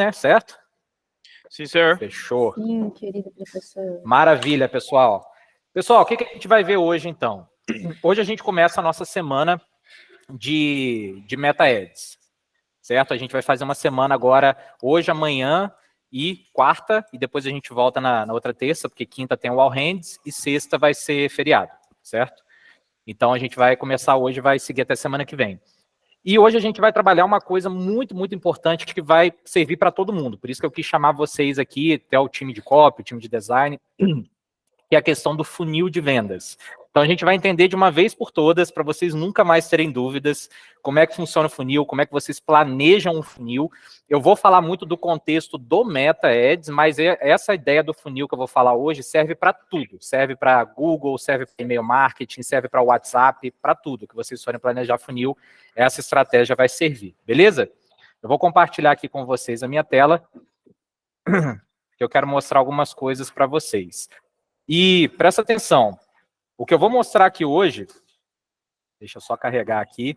né? Certo? Sim, senhor. Fechou. Sim, querido professor. Maravilha, pessoal. Pessoal, o que a gente vai ver hoje, então? Hoje a gente começa a nossa semana de Meta Ads, certo? A gente vai fazer uma semana agora, hoje, amanhã e quarta, e depois a gente volta na outra terça, porque quinta tem o All Hands e sexta vai ser feriado, certo? Então a gente vai começar hoje e vai seguir até semana que vem. E hoje a gente vai trabalhar uma coisa muito, muito importante que vai servir para todo mundo. Por isso que eu quis chamar vocês aqui, até o time de copy, o time de design, que é a questão do funil de vendas. Então a gente vai entender de uma vez por todas, para vocês nunca mais terem dúvidas, como é que funciona o funil, como é que vocês planejam um funil. Eu vou falar muito do contexto do Meta Ads, mas essa ideia do funil que eu vou falar hoje serve para tudo. Serve para Google, serve para e-mail marketing, serve para WhatsApp, para tudo que vocês forem planejar funil, essa estratégia vai servir, beleza? Eu vou compartilhar aqui com vocês a minha tela, que eu quero mostrar algumas coisas para vocês. E presta atenção, o que eu vou mostrar aqui hoje, deixa eu só carregar aqui,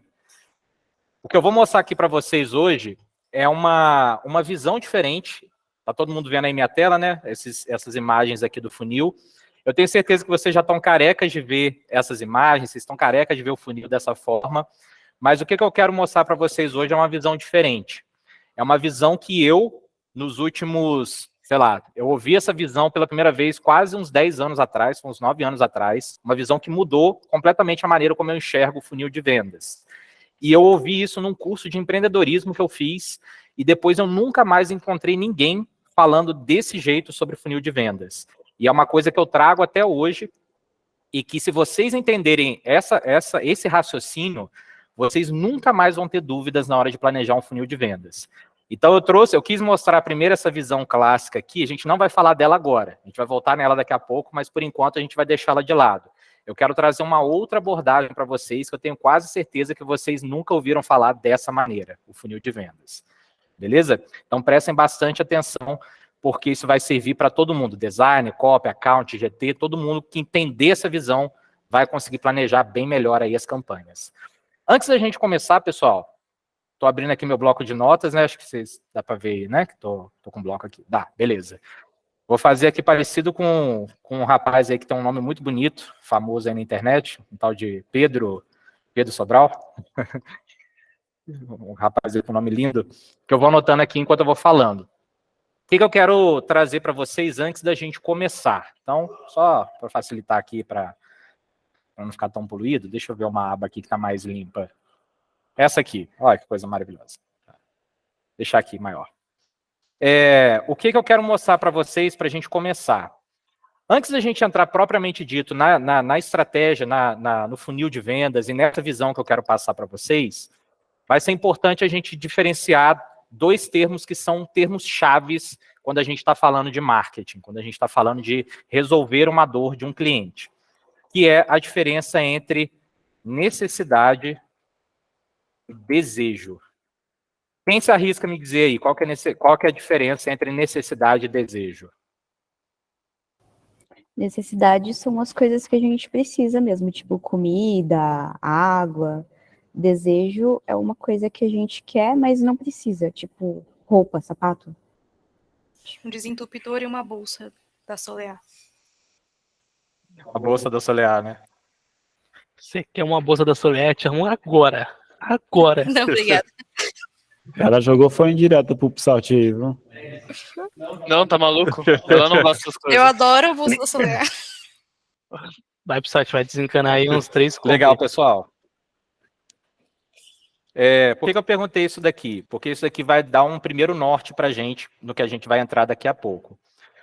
o que eu vou mostrar aqui para vocês hoje é uma visão diferente. Está todo mundo vendo aí minha tela, né? Essas imagens aqui do funil. Eu tenho certeza que vocês já estão carecas de ver essas imagens, vocês estão carecas de ver o funil dessa forma, mas o que eu quero mostrar para vocês hoje é uma visão diferente. É uma visão que eu, nos últimos, sei lá, eu ouvi essa visão pela primeira vez quase uns 10 anos atrás, uns 9 anos atrás, uma visão que mudou completamente a maneira como eu enxergo o funil de vendas. E eu ouvi isso num curso de empreendedorismo que eu fiz, e depois eu nunca mais encontrei ninguém falando desse jeito sobre funil de vendas. E é uma coisa que eu trago até hoje, e que se vocês entenderem esse raciocínio, vocês nunca mais vão ter dúvidas na hora de planejar um funil de vendas. Então eu quis mostrar primeiro essa visão clássica aqui, a gente não vai falar dela agora, a gente vai voltar nela daqui a pouco, mas por enquanto a gente vai deixá-la de lado. Eu quero trazer uma outra abordagem para vocês, que eu tenho quase certeza que vocês nunca ouviram falar dessa maneira, o funil de vendas. Beleza? Então prestem bastante atenção, porque isso vai servir para todo mundo, design, copy, account, GT, todo mundo que entender essa visão vai conseguir planejar bem melhor aí as campanhas. Antes da gente começar, pessoal, estou abrindo aqui meu bloco de notas, né? Acho que vocês dá para ver, né? Que tô com um bloco aqui. Dá, beleza. Vou fazer aqui parecido com um rapaz aí que tem um nome muito bonito, famoso aí na internet, um tal de Pedro Sobral. Um rapaz aí com um nome lindo, que eu vou anotando aqui enquanto eu vou falando. O que eu quero trazer para vocês antes da gente começar? Então, só para facilitar aqui, para não ficar tão poluído, deixa eu ver uma aba aqui que está mais limpa. Essa aqui, olha que coisa maravilhosa. Vou deixar aqui maior. O que eu quero mostrar para vocês para a gente começar? Antes da gente entrar propriamente dito na estratégia, no funil de vendas e nessa visão que eu quero passar para vocês, vai ser importante a gente diferenciar dois termos que são termos chaves quando a gente está falando de marketing, quando a gente está falando de resolver uma dor de um cliente, que é a diferença entre necessidade e desejo. Quem se arrisca a me dizer aí, qual que é a diferença entre necessidade e desejo? Necessidades são as coisas que a gente precisa mesmo, tipo comida, água. Desejo é uma coisa que a gente quer, mas não precisa, tipo roupa, sapato. Um desentupidor e uma bolsa da Solear. A bolsa da Solear, né? Você quer uma bolsa da Solear? Te arruma agora. Agora. Não, obrigada. O cara jogou foi indireto pro Psalt aí, viu? Não, tá maluco? Ela não gosta dessas coisas. Eu adoro a bolsa da Solear. Vai pro site, vai desencanar aí uns 3 Legal, pessoal. Por que eu perguntei isso daqui? Porque isso daqui vai dar um primeiro norte para a gente, no que a gente vai entrar daqui a pouco.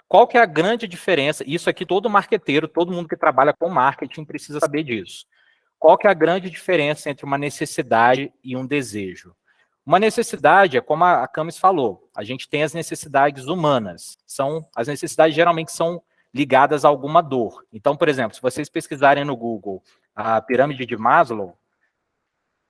Qual que é a grande diferença? Isso aqui todo marqueteiro, todo mundo que trabalha com marketing precisa saber disso. Qual que é a grande diferença entre uma necessidade e um desejo? Uma necessidade é como a Camis falou, a gente tem as necessidades humanas. As necessidades geralmente são ligadas a alguma dor. Então, por exemplo, se vocês pesquisarem no Google a pirâmide de Maslow,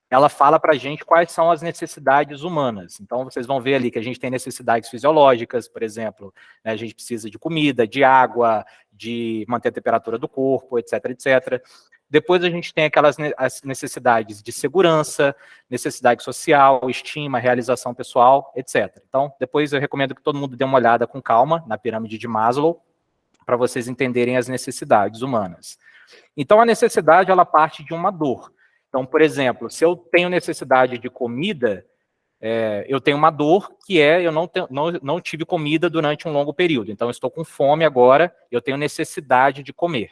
ela fala para a gente quais são as necessidades humanas. Então, vocês vão ver ali que a gente tem necessidades fisiológicas, por exemplo, né, a gente precisa de comida, de água, de manter a temperatura do corpo, etc, etc. Depois a gente tem aquelas as necessidades de segurança, necessidade social, estima, realização pessoal, etc. Então, depois eu recomendo que todo mundo dê uma olhada com calma na pirâmide de Maslow, para vocês entenderem as necessidades humanas. Então, a necessidade, ela parte de uma dor. Então, por exemplo, se eu tenho necessidade de comida, eu tenho uma dor que eu não tive comida durante um longo período. Então, eu estou com fome agora, eu tenho necessidade de comer.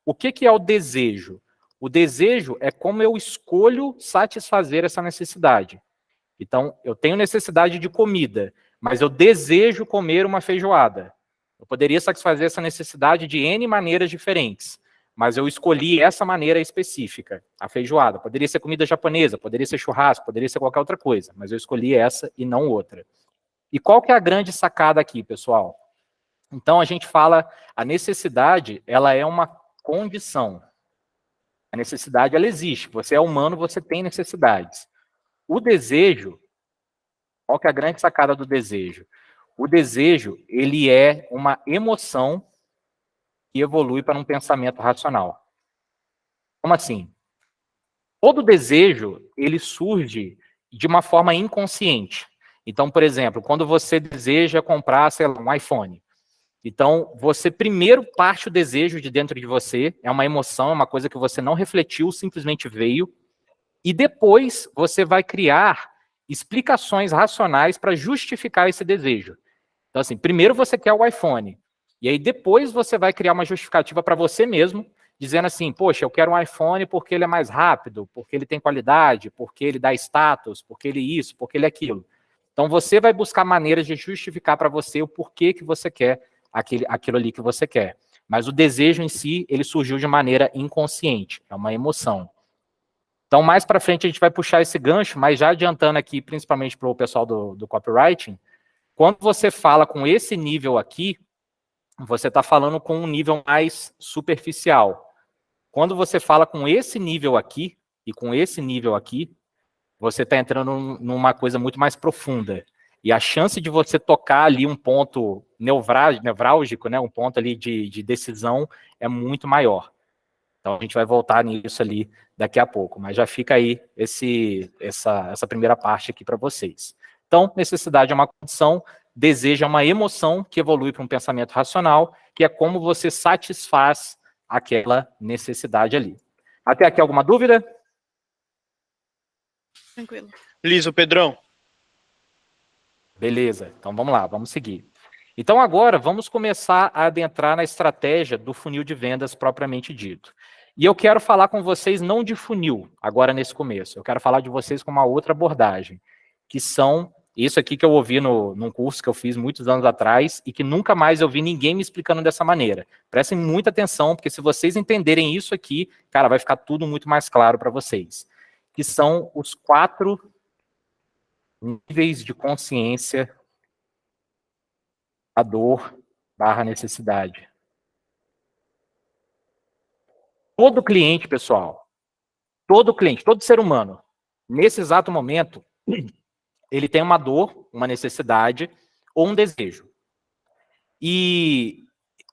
O que é o desejo? O desejo é como eu escolho satisfazer essa necessidade. Então, eu tenho necessidade de comida, mas eu desejo comer uma feijoada. Eu poderia satisfazer essa necessidade de N maneiras diferentes, mas eu escolhi essa maneira específica, a feijoada. Poderia ser comida japonesa, poderia ser churrasco, poderia ser qualquer outra coisa, mas eu escolhi essa e não outra. E qual que é a grande sacada aqui, pessoal? Então, a gente fala, a necessidade, ela é uma condição. A necessidade, ela existe. Você é humano, você tem necessidades. O desejo, qual que é a grande sacada do desejo? O desejo, ele é uma emoção que evolui para um pensamento racional. Como assim? Todo desejo, ele surge de uma forma inconsciente. Então, por exemplo, quando você deseja comprar, sei lá, um iPhone, então, você primeiro parte o desejo de dentro de você, é uma emoção, é uma coisa que você não refletiu, simplesmente veio, e depois você vai criar explicações racionais para justificar esse desejo. Então, assim, primeiro você quer o iPhone, e aí depois você vai criar uma justificativa para você mesmo, dizendo assim, poxa, eu quero um iPhone porque ele é mais rápido, porque ele tem qualidade, porque ele dá status, porque ele isso, porque ele é aquilo. Então, você vai buscar maneiras de justificar para você o porquê que você quer aquilo ali que você quer. Mas o desejo em si, ele surgiu de maneira inconsciente, é uma emoção. Então, mais para frente, a gente vai puxar esse gancho, mas já adiantando aqui, principalmente para o pessoal do copywriting, quando você fala com esse nível aqui, você está falando com um nível mais superficial. Quando você fala com esse nível aqui, e com esse nível aqui, você está entrando numa coisa muito mais profunda. E a chance de você tocar ali um ponto nevrálgico, né, um ponto ali de decisão, é muito maior. Então, a gente vai voltar nisso ali daqui a pouco. Mas já fica aí essa primeira parte aqui para vocês. Então, necessidade é uma condição, desejo é uma emoção que evolui para um pensamento racional, que é como você satisfaz aquela necessidade ali. Até aqui alguma dúvida? Tranquilo. Liso, Pedrão. Beleza, então vamos lá, vamos seguir. Então agora vamos começar a adentrar na estratégia do funil de vendas propriamente dito. E eu quero falar com vocês não de funil, agora nesse começo. Eu quero falar de vocês com uma outra abordagem, que são isso aqui que eu ouvi num curso que eu fiz muitos anos atrás e que nunca mais eu vi ninguém me explicando dessa maneira. Prestem muita atenção, porque se vocês entenderem isso aqui, cara, vai ficar tudo muito mais claro para vocês. Que são os 4 níveis de consciência da dor / necessidade. Todo cliente, pessoal, todo cliente, todo ser humano, nesse exato momento, ele tem uma dor, uma necessidade ou um desejo. E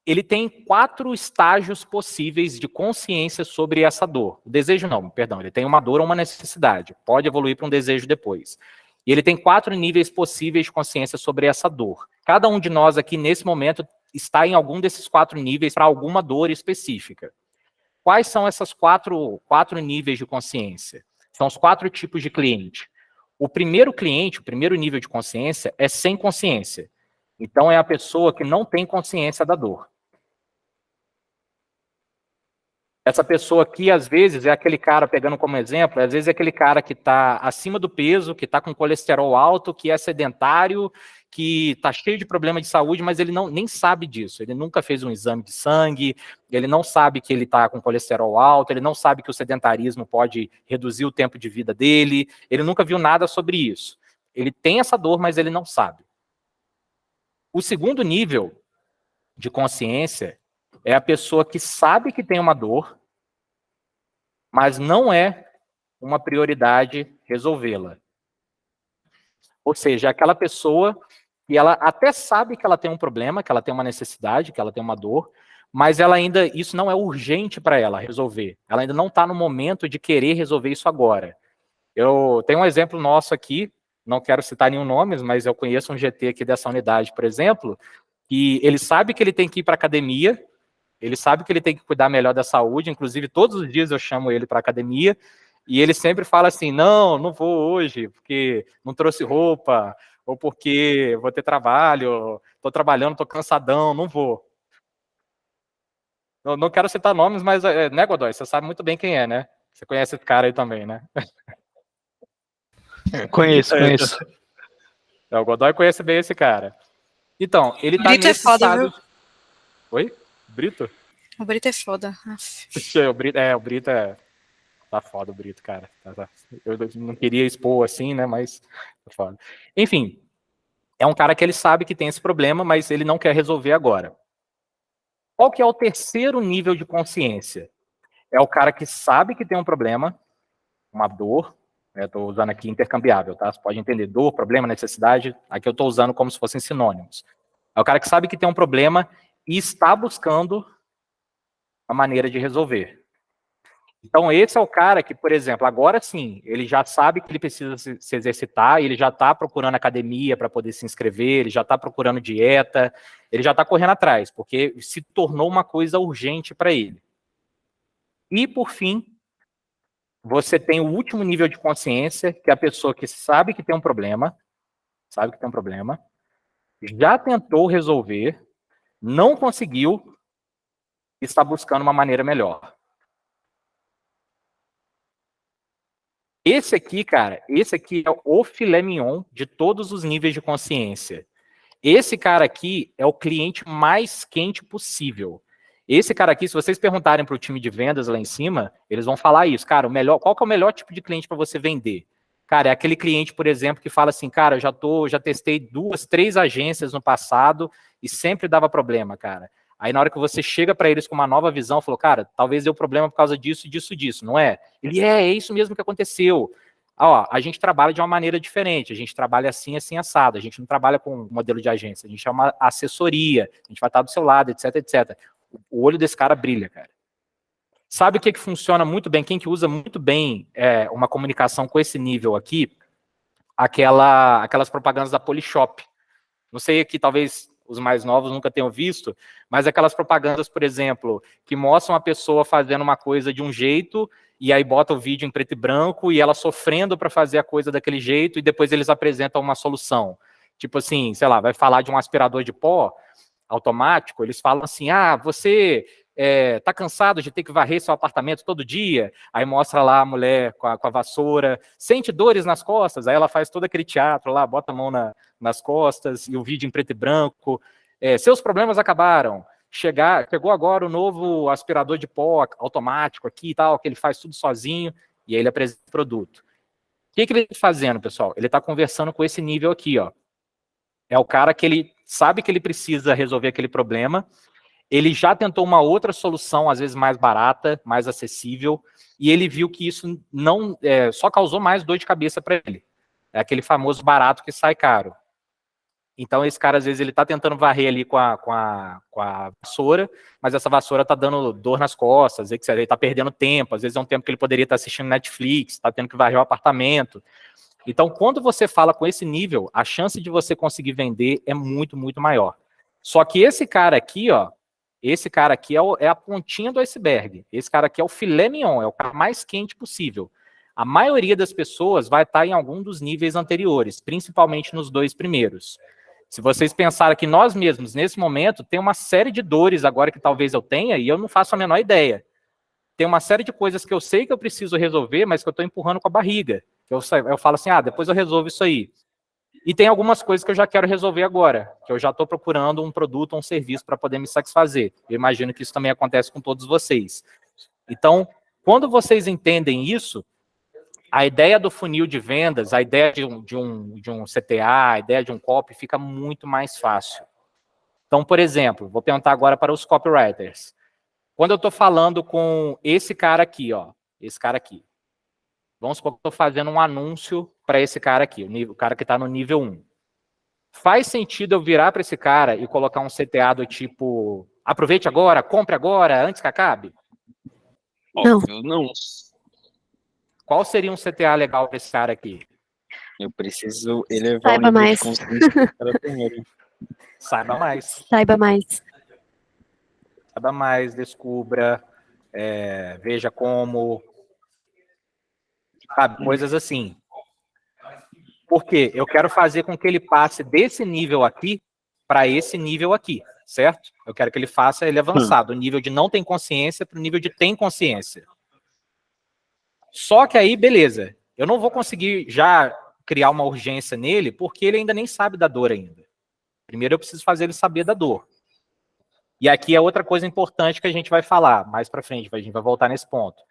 ele tem 4 estágios possíveis de consciência sobre essa dor. O desejo não, perdão, ele tem uma dor ou uma necessidade. Pode evoluir para um desejo depois. E ele tem 4 níveis possíveis de consciência sobre essa dor. Cada um de nós aqui, nesse momento, está em algum desses 4 níveis para alguma dor específica. Quais são essas 4 níveis de consciência? São os 4 tipos de cliente. O primeiro cliente, o primeiro nível de consciência, é sem consciência. Então, é a pessoa que não tem consciência da dor. Essa pessoa aqui, às vezes, é aquele cara, pegando como exemplo, às vezes é aquele cara que está acima do peso, que está com colesterol alto, que é sedentário, que está cheio de problema de saúde, mas ele nem sabe disso. Ele nunca fez um exame de sangue, ele não sabe que ele está com colesterol alto, ele não sabe que o sedentarismo pode reduzir o tempo de vida dele, ele nunca viu nada sobre isso. Ele tem essa dor, mas ele não sabe. O segundo nível de consciência é a pessoa que sabe que tem uma dor, mas não é uma prioridade resolvê-la. Ou seja, aquela pessoa que ela até sabe que ela tem um problema, que ela tem uma necessidade, que ela tem uma dor, mas ela ainda, isso não é urgente para ela resolver. Ela ainda não está no momento de querer resolver isso agora. Eu tenho um exemplo nosso aqui, não quero citar nenhum nome, mas eu conheço um GT aqui dessa unidade, por exemplo, que ele sabe que ele tem que ir para academia, ele sabe que ele tem que cuidar melhor da saúde, inclusive todos os dias eu chamo ele para academia, e ele sempre fala assim, não vou hoje, porque não trouxe roupa, ou porque vou ter trabalho, estou trabalhando, estou cansadão, não vou. Não quero citar nomes, mas, né, Godoy, você sabe muito bem quem é, né? Você conhece esse cara aí também, né? Conheço. O Godoy conhece bem esse cara. Então, ele tá Brito é nesse foda, estado... viu? Oi? Brito? O Brito é foda. O Brito é... Tá foda o Brito, cara. Eu não queria expor assim, né, mas tá foda. Enfim, é um cara que ele sabe que tem esse problema, mas ele não quer resolver agora. Qual que é o terceiro nível de consciência? É o cara que sabe que tem um problema, uma dor, estou usando aqui intercambiável, tá? Você pode entender dor, problema, necessidade, aqui eu estou usando como se fossem sinônimos. É o cara que sabe que tem um problema e está buscando a maneira de resolver. Então esse é o cara que, por exemplo, agora sim, ele já sabe que ele precisa se exercitar, ele já está procurando academia para poder se inscrever, ele já está procurando dieta, ele já está correndo atrás, porque se tornou uma coisa urgente para ele. E, por fim, você tem o último nível de consciência, que é a pessoa que sabe que tem um problema, já tentou resolver, não conseguiu, e está buscando uma maneira melhor. Esse aqui, cara, é o filé mignon de todos os níveis de consciência. Esse cara aqui é o cliente mais quente possível. Esse cara aqui, se vocês perguntarem para o time de vendas lá em cima, eles vão falar isso. Cara, qual que é o melhor tipo de cliente para você vender? Cara, é aquele cliente, por exemplo, que fala assim, cara, já testei 2, 3 agências no passado e sempre dava problema, cara. Aí na hora que você chega para eles com uma nova visão, falou, cara, talvez deu problema por causa disso, disso, não é? Ele, é isso mesmo que aconteceu. Ó, a gente trabalha de uma maneira diferente, a gente trabalha assim, assado, a gente não trabalha com modelo de agência, a gente é uma assessoria, a gente vai estar do seu lado, etc, etc. O olho desse cara brilha, cara. Sabe o que funciona muito bem? Quem que usa muito bem uma comunicação com esse nível aqui? Aquelas propagandas da Polishop. Não sei aqui, talvez os mais novos nunca tenham visto, mas aquelas propagandas, por exemplo, que mostram a pessoa fazendo uma coisa de um jeito, e aí bota o vídeo em preto e branco, e ela sofrendo para fazer a coisa daquele jeito, e depois eles apresentam uma solução. Tipo assim, sei lá, vai falar de um aspirador de pó automático, eles falam assim, você tá cansado de ter que varrer seu apartamento todo dia? Aí mostra lá a mulher com a vassoura, sente dores nas costas, aí ela faz todo aquele teatro lá, bota a mão nas costas, e o vídeo em preto e branco, seus problemas acabaram, chegou agora o novo aspirador de pó automático aqui e tal, que ele faz tudo sozinho, e aí ele apresenta o produto. O que ele está fazendo, pessoal? Ele está conversando com esse nível aqui, ó. É o cara que ele sabe que ele precisa resolver aquele problema, ele já tentou uma outra solução, às vezes mais barata, mais acessível, e ele viu que isso não só causou mais dor de cabeça para ele. É aquele famoso barato que sai caro. Então, esse cara, às vezes, ele está tentando varrer ali com a vassoura, mas essa vassoura está dando dor nas costas, ele está perdendo tempo, às vezes é um tempo que ele poderia estar assistindo Netflix, está tendo que varrer o apartamento. Então, quando você fala com esse nível, a chance de você conseguir vender é muito, muito maior. Só que esse cara aqui, ó, é a pontinha do iceberg. Esse cara aqui é o filé mignon, é o cara mais quente possível. A maioria das pessoas vai estar em algum dos níveis anteriores, principalmente nos 2 primeiros. Se vocês pensarem que nós mesmos, nesse momento, tem uma série de dores agora que talvez eu tenha e eu não faço a menor ideia. Tem uma série de coisas que eu sei que eu preciso resolver, mas que eu estou empurrando com a barriga. Eu falo assim, depois eu resolvo isso aí. E tem algumas coisas que eu já quero resolver agora, que eu já estou procurando um produto ou um serviço para poder me satisfazer. Eu imagino que isso também acontece com todos vocês. Então, quando vocês entendem isso, a ideia do funil de vendas, a ideia de um CTA, a ideia de um copy fica muito mais fácil. Então, por exemplo, vou perguntar agora para os copywriters. Quando eu estou falando com esse cara aqui, ó, esse cara aqui, vamos supor que eu estou fazendo um anúncio para esse cara aqui, o cara que está no nível 1. Faz sentido eu virar para esse cara e colocar um CTA do tipo Aproveite agora, compre agora, antes que acabe? Não. Óbvio, não. Qual seria um CTA legal para esse cara aqui? Eu preciso elevar Saiba o nível mais. de consciência do cara primeiro. Saiba mais. Saiba mais. Saiba mais, descubra, veja como, sabe, coisas assim. Por quê? Eu quero fazer com que ele passe desse nível aqui para esse nível aqui, certo? Eu quero que ele faça ele avançar do nível de não tem consciência para o nível de tem consciência. Só que aí, beleza, eu não vou conseguir já criar uma urgência nele, porque ele ainda nem sabe da dor ainda. Primeiro eu preciso fazer ele saber da dor. E aqui é outra coisa importante que a gente vai falar mais para frente, a gente vai voltar nesse ponto.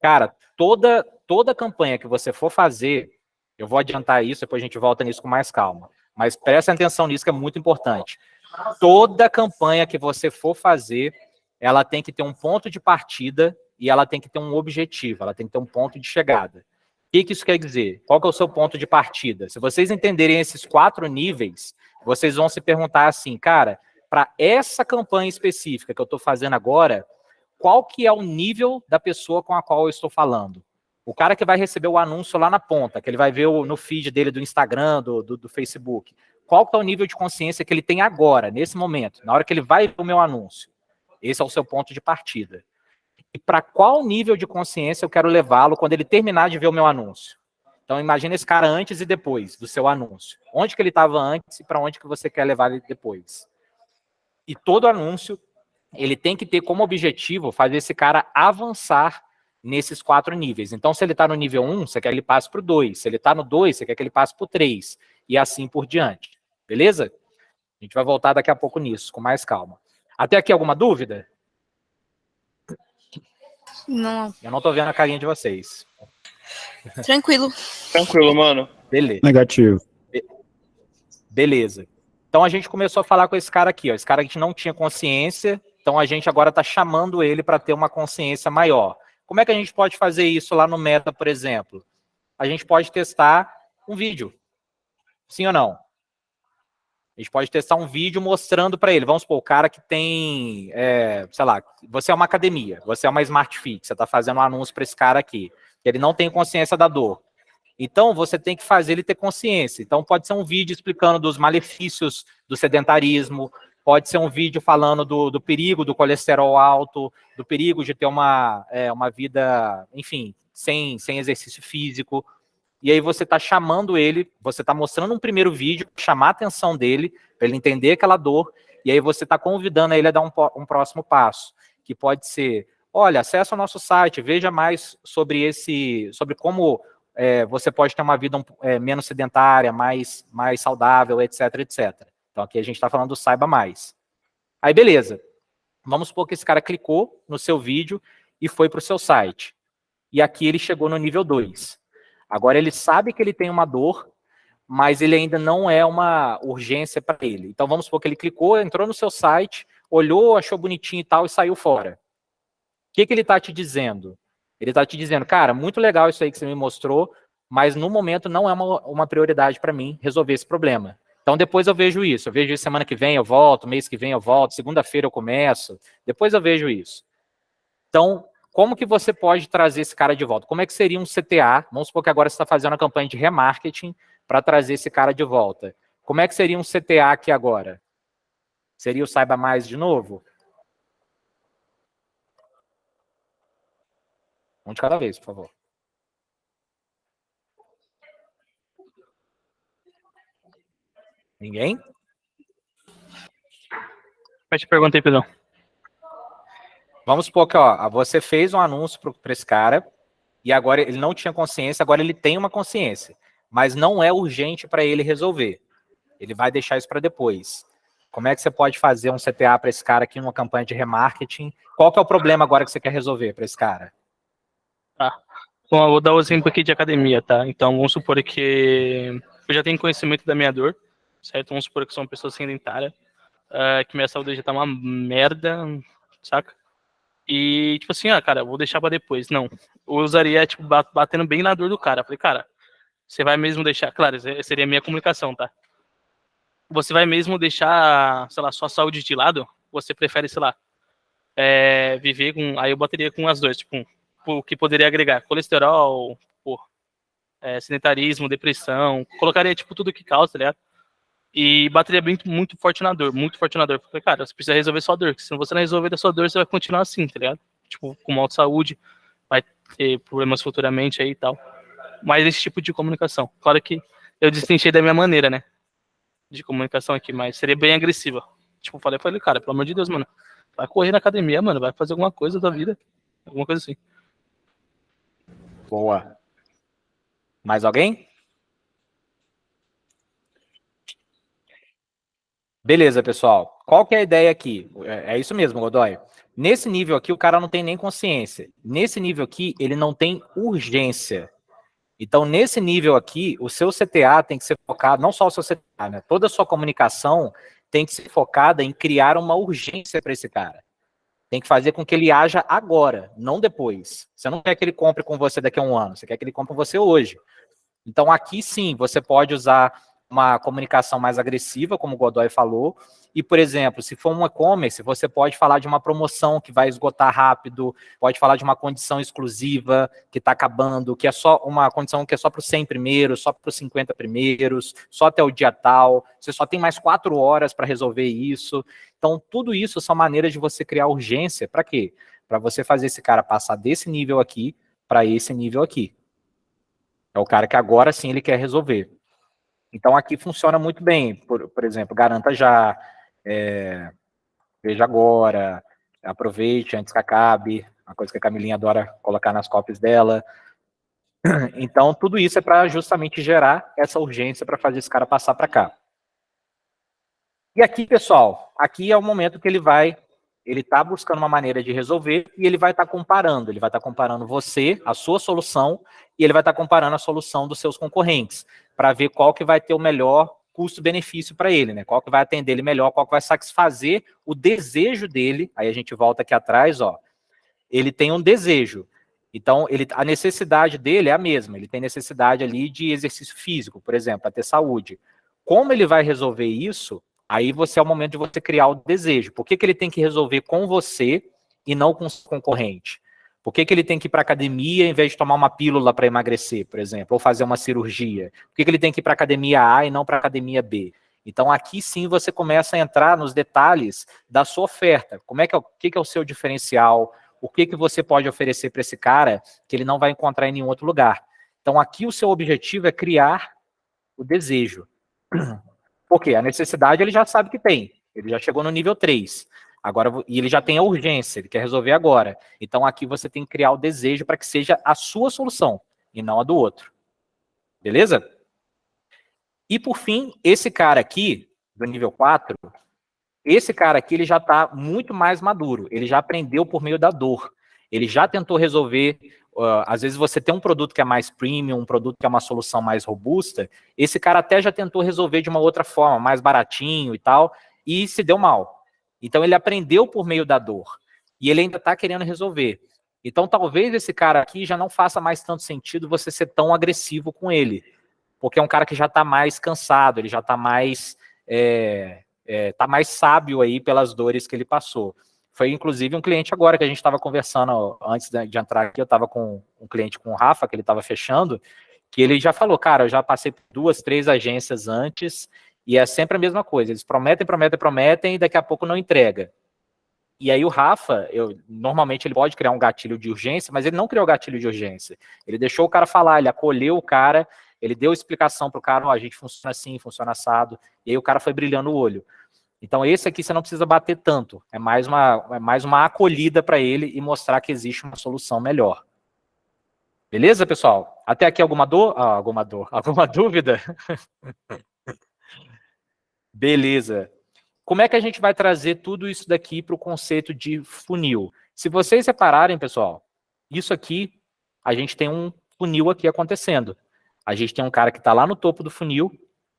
Cara, toda campanha que você for fazer, eu vou adiantar isso, depois a gente volta nisso com mais calma. Mas presta atenção nisso que é muito importante. Toda campanha que você for fazer, ela tem que ter um ponto de partida e ela tem que ter um objetivo, ela tem que ter um ponto de chegada. O que isso quer dizer? Qual que é o seu ponto de partida? Se vocês entenderem esses 4 níveis, vocês vão se perguntar assim, cara, para essa campanha específica que eu estou fazendo agora, qual que é o nível da pessoa com a qual eu estou falando? O cara que vai receber o anúncio lá na ponta, que ele vai ver no feed dele do Instagram, do Facebook, qual que é o nível de consciência que ele tem agora, nesse momento, na hora que ele vai ver o meu anúncio? Esse é o seu ponto de partida. E para qual nível de consciência eu quero levá-lo quando ele terminar de ver o meu anúncio? Então, imagina esse cara antes e depois do seu anúncio. Onde que ele estava antes e para onde que você quer levar ele depois? E todo anúncio, ele tem que ter como objetivo fazer esse cara avançar nesses 4 níveis. Então, se ele está no nível 1, você quer que ele passe para o 2. Se ele está no 2, você quer que ele passe para o 3. E assim por diante. Beleza? A gente vai voltar daqui a pouco nisso, com mais calma. Até aqui alguma dúvida? Não, Eu não estou vendo a carinha de vocês. tranquilo. Tranquilo, mano. Beleza. Negativo. Beleza. Então a gente começou a falar com esse cara aqui, ó. Esse cara que não tinha consciência, então a gente agora está chamando ele para ter uma consciência maior. Como é que a gente pode fazer isso lá no Meta, por exemplo? A gente pode testar um vídeo. Sim ou não? A gente pode testar um vídeo mostrando para ele. Vamos supor, o cara que tem, sei lá, você é uma academia, você é uma Smart Fit, você está fazendo um anúncio para esse cara aqui, que ele não tem consciência da dor. Então, você tem que fazer ele ter consciência. Então, pode ser um vídeo explicando dos malefícios do sedentarismo, pode ser um vídeo falando do perigo do colesterol alto, do perigo de ter uma vida, enfim, sem exercício físico. E aí você está chamando ele, você está mostrando um primeiro vídeo, chamar a atenção dele, para ele entender aquela dor, e aí você está convidando ele a dar um próximo passo, que pode ser, olha, acessa o nosso site, veja mais sobre como você pode ter uma vida menos sedentária, mais saudável, etc, etc. Então aqui a gente está falando do saiba mais. Aí beleza, vamos supor que esse cara clicou no seu vídeo e foi para o seu site. E aqui ele chegou no nível 2. Agora ele sabe que ele tem uma dor, mas ele ainda não é uma urgência para ele. Então vamos supor que ele clicou, entrou no seu site, olhou, achou bonitinho e tal e saiu fora. O que ele está te dizendo? Ele está te dizendo, cara, muito legal isso aí que você me mostrou, mas no momento não é uma prioridade para mim resolver esse problema. Então depois eu vejo isso semana que vem eu volto, mês que vem eu volto, segunda-feira eu começo, depois eu vejo isso. Então, como que você pode trazer esse cara de volta? Como é que seria um CTA? Vamos supor que agora você está fazendo uma campanha de remarketing para trazer esse cara de volta. Como é que seria um CTA aqui agora? Seria o Saiba Mais de novo? Um de cada vez, por favor. Ninguém? Mas te perguntei, Pedrão. Vamos supor que você fez um anúncio para esse cara e agora ele não tinha consciência, agora ele tem uma consciência, mas não é urgente para ele resolver. Ele vai deixar isso para depois. Como é que você pode fazer um CTA para esse cara aqui numa campanha de remarketing? Qual que é o problema agora que você quer resolver para esse cara? Tá. Bom, eu vou dar o exemplo aqui de academia, tá? Então, vamos supor que eu já tenho conhecimento da minha dor, certo? Vamos supor que sou uma pessoa sedentária, que minha saúde já tá uma merda, saca? E, tipo assim, cara, eu vou deixar pra depois. Não, eu usaria, tipo, batendo bem na dor do cara. Falei, cara, você vai mesmo deixar... Claro, seria a minha comunicação, tá? Você vai mesmo deixar, sei lá, sua saúde de lado? você prefere, sei lá, viver com... Aí eu botaria com as duas, tipo, o que poderia agregar colesterol, sedentarismo, depressão, colocaria, tipo, tudo que causa, tá ligado? E bateria muito forte na dor, muito forte na dor. Porque, cara, você precisa resolver sua dor, porque se você não resolver da sua dor, você vai continuar assim, tá ligado? Tipo, com mal de saúde, vai ter problemas futuramente aí e tal. Mas esse tipo de comunicação. Claro que eu destrinchei da minha maneira, né? De comunicação aqui, mas seria bem agressiva. Tipo, falei, cara, pelo amor de Deus, mano, vai correr na academia, mano, vai fazer alguma coisa da vida. Alguma coisa assim. Boa. Mais alguém? Beleza, pessoal. Qual que é a ideia aqui? É isso mesmo, Godoy. Nesse nível aqui, o cara não tem nem consciência. Nesse nível aqui, ele não tem urgência. Então, nesse nível aqui, o seu CTA tem que ser focado, não só o seu CTA, né? Toda a sua comunicação tem que ser focada em criar uma urgência para esse cara. Tem que fazer com que ele haja agora, não depois. Você não quer que ele compre com você daqui a um ano, você quer que ele compre com você hoje. Então, aqui sim, você pode usar uma comunicação mais agressiva, como o Godoy falou, e, por exemplo, se for um e-commerce, você pode falar de uma promoção que vai esgotar rápido, pode falar de uma condição exclusiva que está acabando, que é só uma condição que é só para os 100 primeiros, só para os 50 primeiros, só até o dia tal, você só tem mais 4 horas para resolver isso. Então, tudo isso são maneiras de você criar urgência. Para quê? Para você fazer esse cara passar desse nível aqui para esse nível aqui. É o cara que agora sim ele quer resolver. Então aqui funciona muito bem. Por exemplo, garanta já, veja agora, aproveite antes que acabe, uma coisa que a Camilinha adora colocar nas copies dela. Então tudo isso é para justamente gerar essa urgência para fazer esse cara passar para cá. E aqui, pessoal, aqui é o momento que ele está buscando uma maneira de resolver e ele vai estar comparando você, a sua solução, e ele vai estar comparando a solução dos seus concorrentes, para ver qual que vai ter o melhor custo-benefício para ele, né? Qual que vai atender ele melhor, qual que vai satisfazer o desejo dele. Aí a gente volta aqui atrás, ó. Ele tem um desejo. Então, a necessidade dele é a mesma. Ele tem necessidade ali de exercício físico, por exemplo, para ter saúde. Como ele vai resolver isso? Aí é o momento de você criar o desejo. Por que ele tem que resolver com você e não com o seu concorrente? Por que ele tem que ir para a academia em vez de tomar uma pílula para emagrecer, por exemplo, ou fazer uma cirurgia? Por que ele tem que ir para a academia A e não para a academia B? Então, aqui sim você começa a entrar nos detalhes da sua oferta. O que é o seu diferencial? O que você pode oferecer para esse cara que ele não vai encontrar em nenhum outro lugar? Então, aqui o seu objetivo é criar o desejo. Por quê? A necessidade ele já sabe que tem. Ele já chegou no nível 3. Agora, e ele já tem a urgência, ele quer resolver agora. Então, aqui você tem que criar o desejo para que seja a sua solução e não a do outro. Beleza? E, por fim, esse cara aqui, do nível 4, esse cara aqui ele já está muito mais maduro. Ele já aprendeu por meio da dor. Ele já tentou resolver. Às vezes você tem um produto que é mais premium, um produto que é uma solução mais robusta. Esse cara até já tentou resolver de uma outra forma, mais baratinho e tal, e se deu mal. Então ele aprendeu por meio da dor. E ele ainda está querendo resolver. Então talvez esse cara aqui já não faça mais tanto sentido você ser tão agressivo com ele. Porque é um cara que já está mais cansado, ele já está mais... tá mais sábio aí pelas dores que ele passou. Foi, inclusive, um cliente agora que a gente estava conversando antes de entrar aqui, eu estava com um cliente com o Rafa, que ele estava fechando, que ele já falou, cara, eu já passei por 2, 3 agências antes, e é sempre a mesma coisa, eles prometem, e daqui a pouco não entrega. E aí o Rafa, normalmente ele pode criar um gatilho de urgência, mas ele não criou gatilho de urgência. Ele deixou o cara falar, ele acolheu o cara, ele deu explicação para o cara, a gente funciona assim, funciona assado, e aí o cara foi brilhando o olho. Então esse aqui você não precisa bater tanto, é mais uma acolhida para ele e mostrar que existe uma solução melhor. Beleza, pessoal? Até aqui alguma dúvida? Beleza. Como é que a gente vai trazer tudo isso daqui para o conceito de funil? Se vocês separarem, pessoal, isso aqui, a gente tem um funil aqui acontecendo. A gente tem um cara que está lá no topo do funil,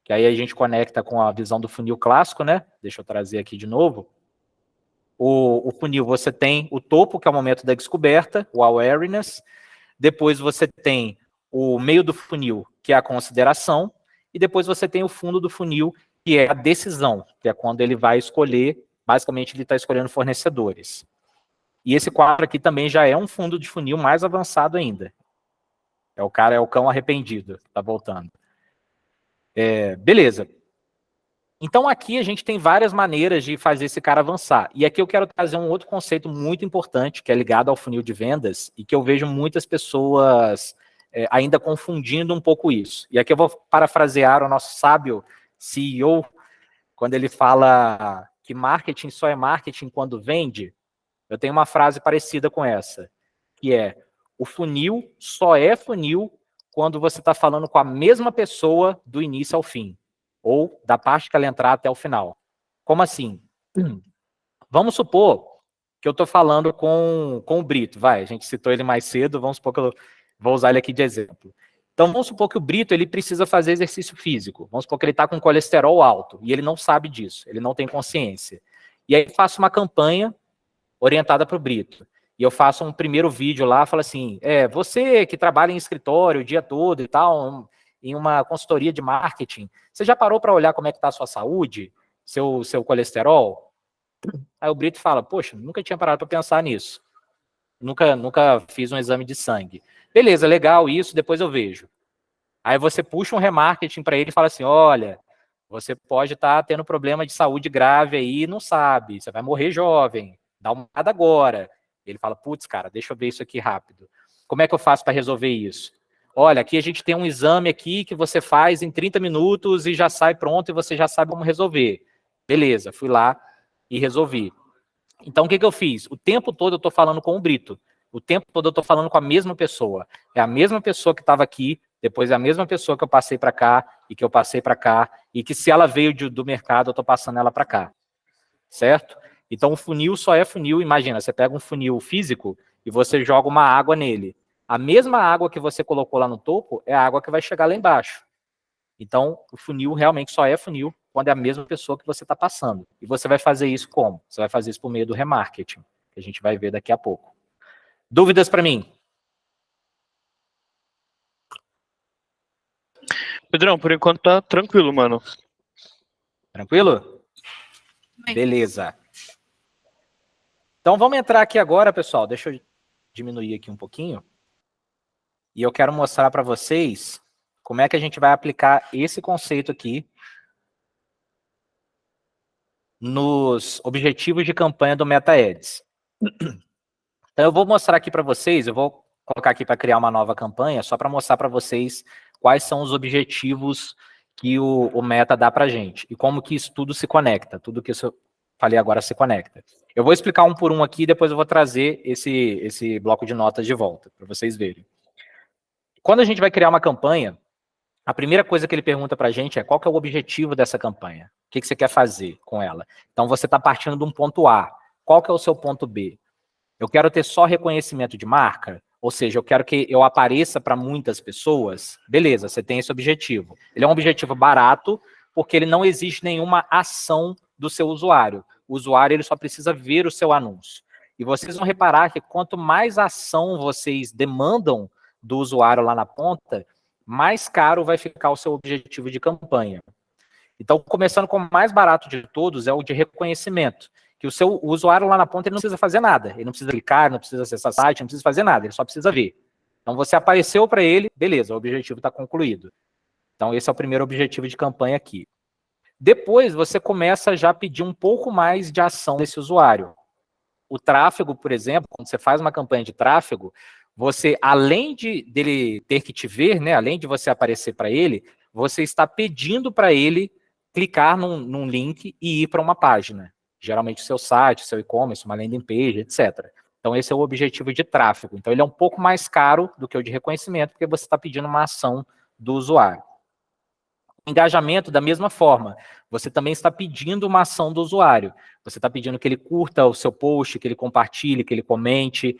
que aí a gente conecta com a visão do funil clássico, né? Deixa eu trazer aqui de novo. O funil, você tem o topo, que é o momento da descoberta, o awareness. Depois você tem o meio do funil, que é a consideração. E depois você tem o fundo do funil, que é a decisão, que é quando ele vai escolher, basicamente ele está escolhendo fornecedores. E esse quadro aqui também já é um fundo de funil mais avançado ainda. É o cão arrependido, tá voltando. Beleza. Então aqui a gente tem várias maneiras de fazer esse cara avançar. E aqui eu quero trazer um outro conceito muito importante, que é ligado ao funil de vendas, e que eu vejo muitas pessoas ainda confundindo um pouco isso. E aqui eu vou parafrasear o nosso sábio CEO, quando ele fala que marketing só é marketing quando vende. Eu tenho uma frase parecida com essa, que é: o funil só é funil quando você está falando com a mesma pessoa do início ao fim, ou da parte que ela entrar até o final. Como assim? Vamos supor que eu estou falando com o Brito, a gente citou ele mais cedo, vamos supor que eu vou usar ele aqui de exemplo. Então vamos supor que o Brito ele precisa fazer exercício físico, vamos supor que ele está com colesterol alto, e ele não sabe disso, ele não tem consciência. E aí eu faço uma campanha orientada para o Brito. E eu faço um primeiro vídeo lá, falo assim, você que trabalha em escritório o dia todo e tal, em uma consultoria de marketing, você já parou para olhar como é que está a sua saúde, seu colesterol? Aí o Brito fala, poxa, nunca tinha parado para pensar nisso. Nunca fiz um exame de sangue. Beleza, legal isso, depois eu vejo. Aí você puxa um remarketing para ele e fala assim, olha, você pode estar tendo problema de saúde grave aí e não sabe, você vai morrer jovem, dá uma olhada agora. Ele fala, putz, cara, deixa eu ver isso aqui rápido. Como é que eu faço para resolver isso? Olha, aqui a gente tem um exame aqui que você faz em 30 minutos e já sai pronto e você já sabe como resolver. Beleza, fui lá e resolvi. Então, o que eu fiz? O tempo todo eu estou falando com o Brito. O tempo todo eu estou falando com a mesma pessoa. É a mesma pessoa que estava aqui, depois é a mesma pessoa que eu passei para cá, e que eu passei para cá, e que se ela veio do mercado, eu estou passando ela para cá. Certo? Então, o funil só é funil. Imagina, você pega um funil físico e você joga uma água nele. A mesma água que você colocou lá no topo é a água que vai chegar lá embaixo. Então, o funil realmente só é funil quando é a mesma pessoa que você está passando. E você vai fazer isso como? Você vai fazer isso por meio do remarketing, que a gente vai ver daqui a pouco. Dúvidas para mim? Pedrão, por enquanto tá tranquilo, mano. Tranquilo? Bem. Beleza. Então, vamos entrar aqui agora, pessoal. Deixa eu diminuir aqui um pouquinho. E eu quero mostrar para vocês como é que a gente vai aplicar esse conceito aqui nos objetivos de campanha do MetaAds. Então, eu vou mostrar aqui para vocês, eu vou colocar aqui para criar uma nova campanha, só para mostrar para vocês quais são os objetivos que o Meta dá para a gente e como que isso tudo se conecta, tudo que eu falei agora se conecta. Eu vou explicar um por um aqui, depois eu vou trazer esse bloco de notas de volta, para vocês verem. Quando a gente vai criar uma campanha, a primeira coisa que ele pergunta para a gente é qual que é o objetivo dessa campanha? O que você quer fazer com ela? Então, você está partindo de um ponto A. Qual que é o seu ponto B? Eu quero ter só reconhecimento de marca? Ou seja, eu quero que eu apareça para muitas pessoas? Beleza, você tem esse objetivo. Ele é um objetivo barato, porque ele não exige nenhuma ação do seu usuário. O usuário ele só precisa ver o seu anúncio. E vocês vão reparar que quanto mais ação vocês demandam do usuário lá na ponta, mais caro vai ficar o seu objetivo de campanha. Então, começando com o mais barato de todos, é o de reconhecimento. Que o usuário lá na ponta ele não precisa fazer nada. Ele não precisa clicar, não precisa acessar site, não precisa fazer nada, ele só precisa ver. Então, você apareceu para ele, beleza, o objetivo está concluído. Então, esse é o primeiro objetivo de campanha aqui. Depois, você começa já a pedir um pouco mais de ação desse usuário. O tráfego, por exemplo, quando você faz uma campanha de tráfego, você, além dele ter que te ver, né, além de você aparecer para ele, você está pedindo para ele clicar num link e ir para uma página. Geralmente o seu site, o seu e-commerce, uma landing page, etc. Então, esse é o objetivo de tráfego. Então, ele é um pouco mais caro do que o de reconhecimento, porque você está pedindo uma ação do usuário. Engajamento, da mesma forma, você também está pedindo uma ação do usuário. Você está pedindo que ele curta o seu post, que ele compartilhe, que ele comente,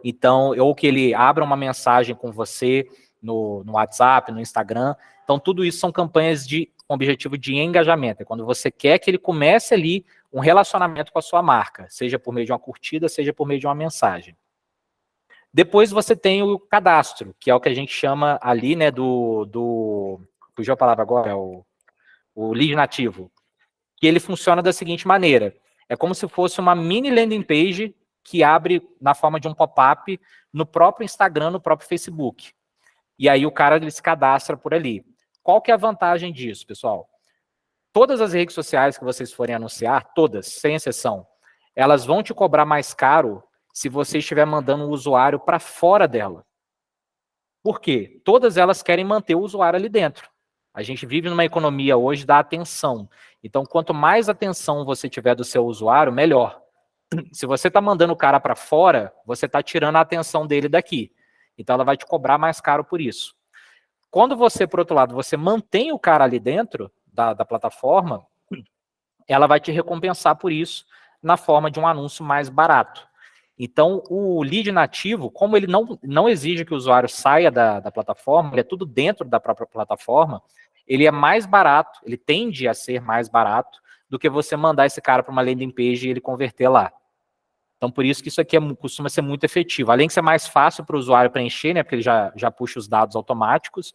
então, ou que ele abra uma mensagem com você no WhatsApp, no Instagram. Então, tudo isso são campanhas com objetivo de engajamento. É quando você quer que ele comece ali um relacionamento com a sua marca, seja por meio de uma curtida, seja por meio de uma mensagem. Depois você tem o cadastro, que é o que a gente chama ali, né, fugiu a palavra agora, é o lead nativo, que ele funciona da seguinte maneira. É como se fosse uma mini landing page que abre na forma de um pop-up no próprio Instagram, no próprio Facebook. E aí o cara ele se cadastra por ali. Qual que é a vantagem disso, pessoal? Todas as redes sociais que vocês forem anunciar, todas, sem exceção, elas vão te cobrar mais caro se você estiver mandando o usuário para fora dela. Por quê? Todas elas querem manter o usuário ali dentro. A gente vive numa economia hoje da atenção. Então, quanto mais atenção você tiver do seu usuário, melhor. Se você está mandando o cara para fora, você está tirando a atenção dele daqui. Então, ela vai te cobrar mais caro por isso. Quando você, por outro lado, você mantém o cara ali dentro da plataforma, ela vai te recompensar por isso na forma de um anúncio mais barato. Então, o lead nativo, como ele não exige que o usuário saia da plataforma, ele é tudo dentro da própria plataforma, ele é mais barato, ele tende a ser mais barato do que você mandar esse cara para uma landing page e ele converter lá. Então, por isso que isso aqui costuma ser muito efetivo. Além de ser mais fácil para o usuário preencher, né, porque ele já puxa os dados automáticos,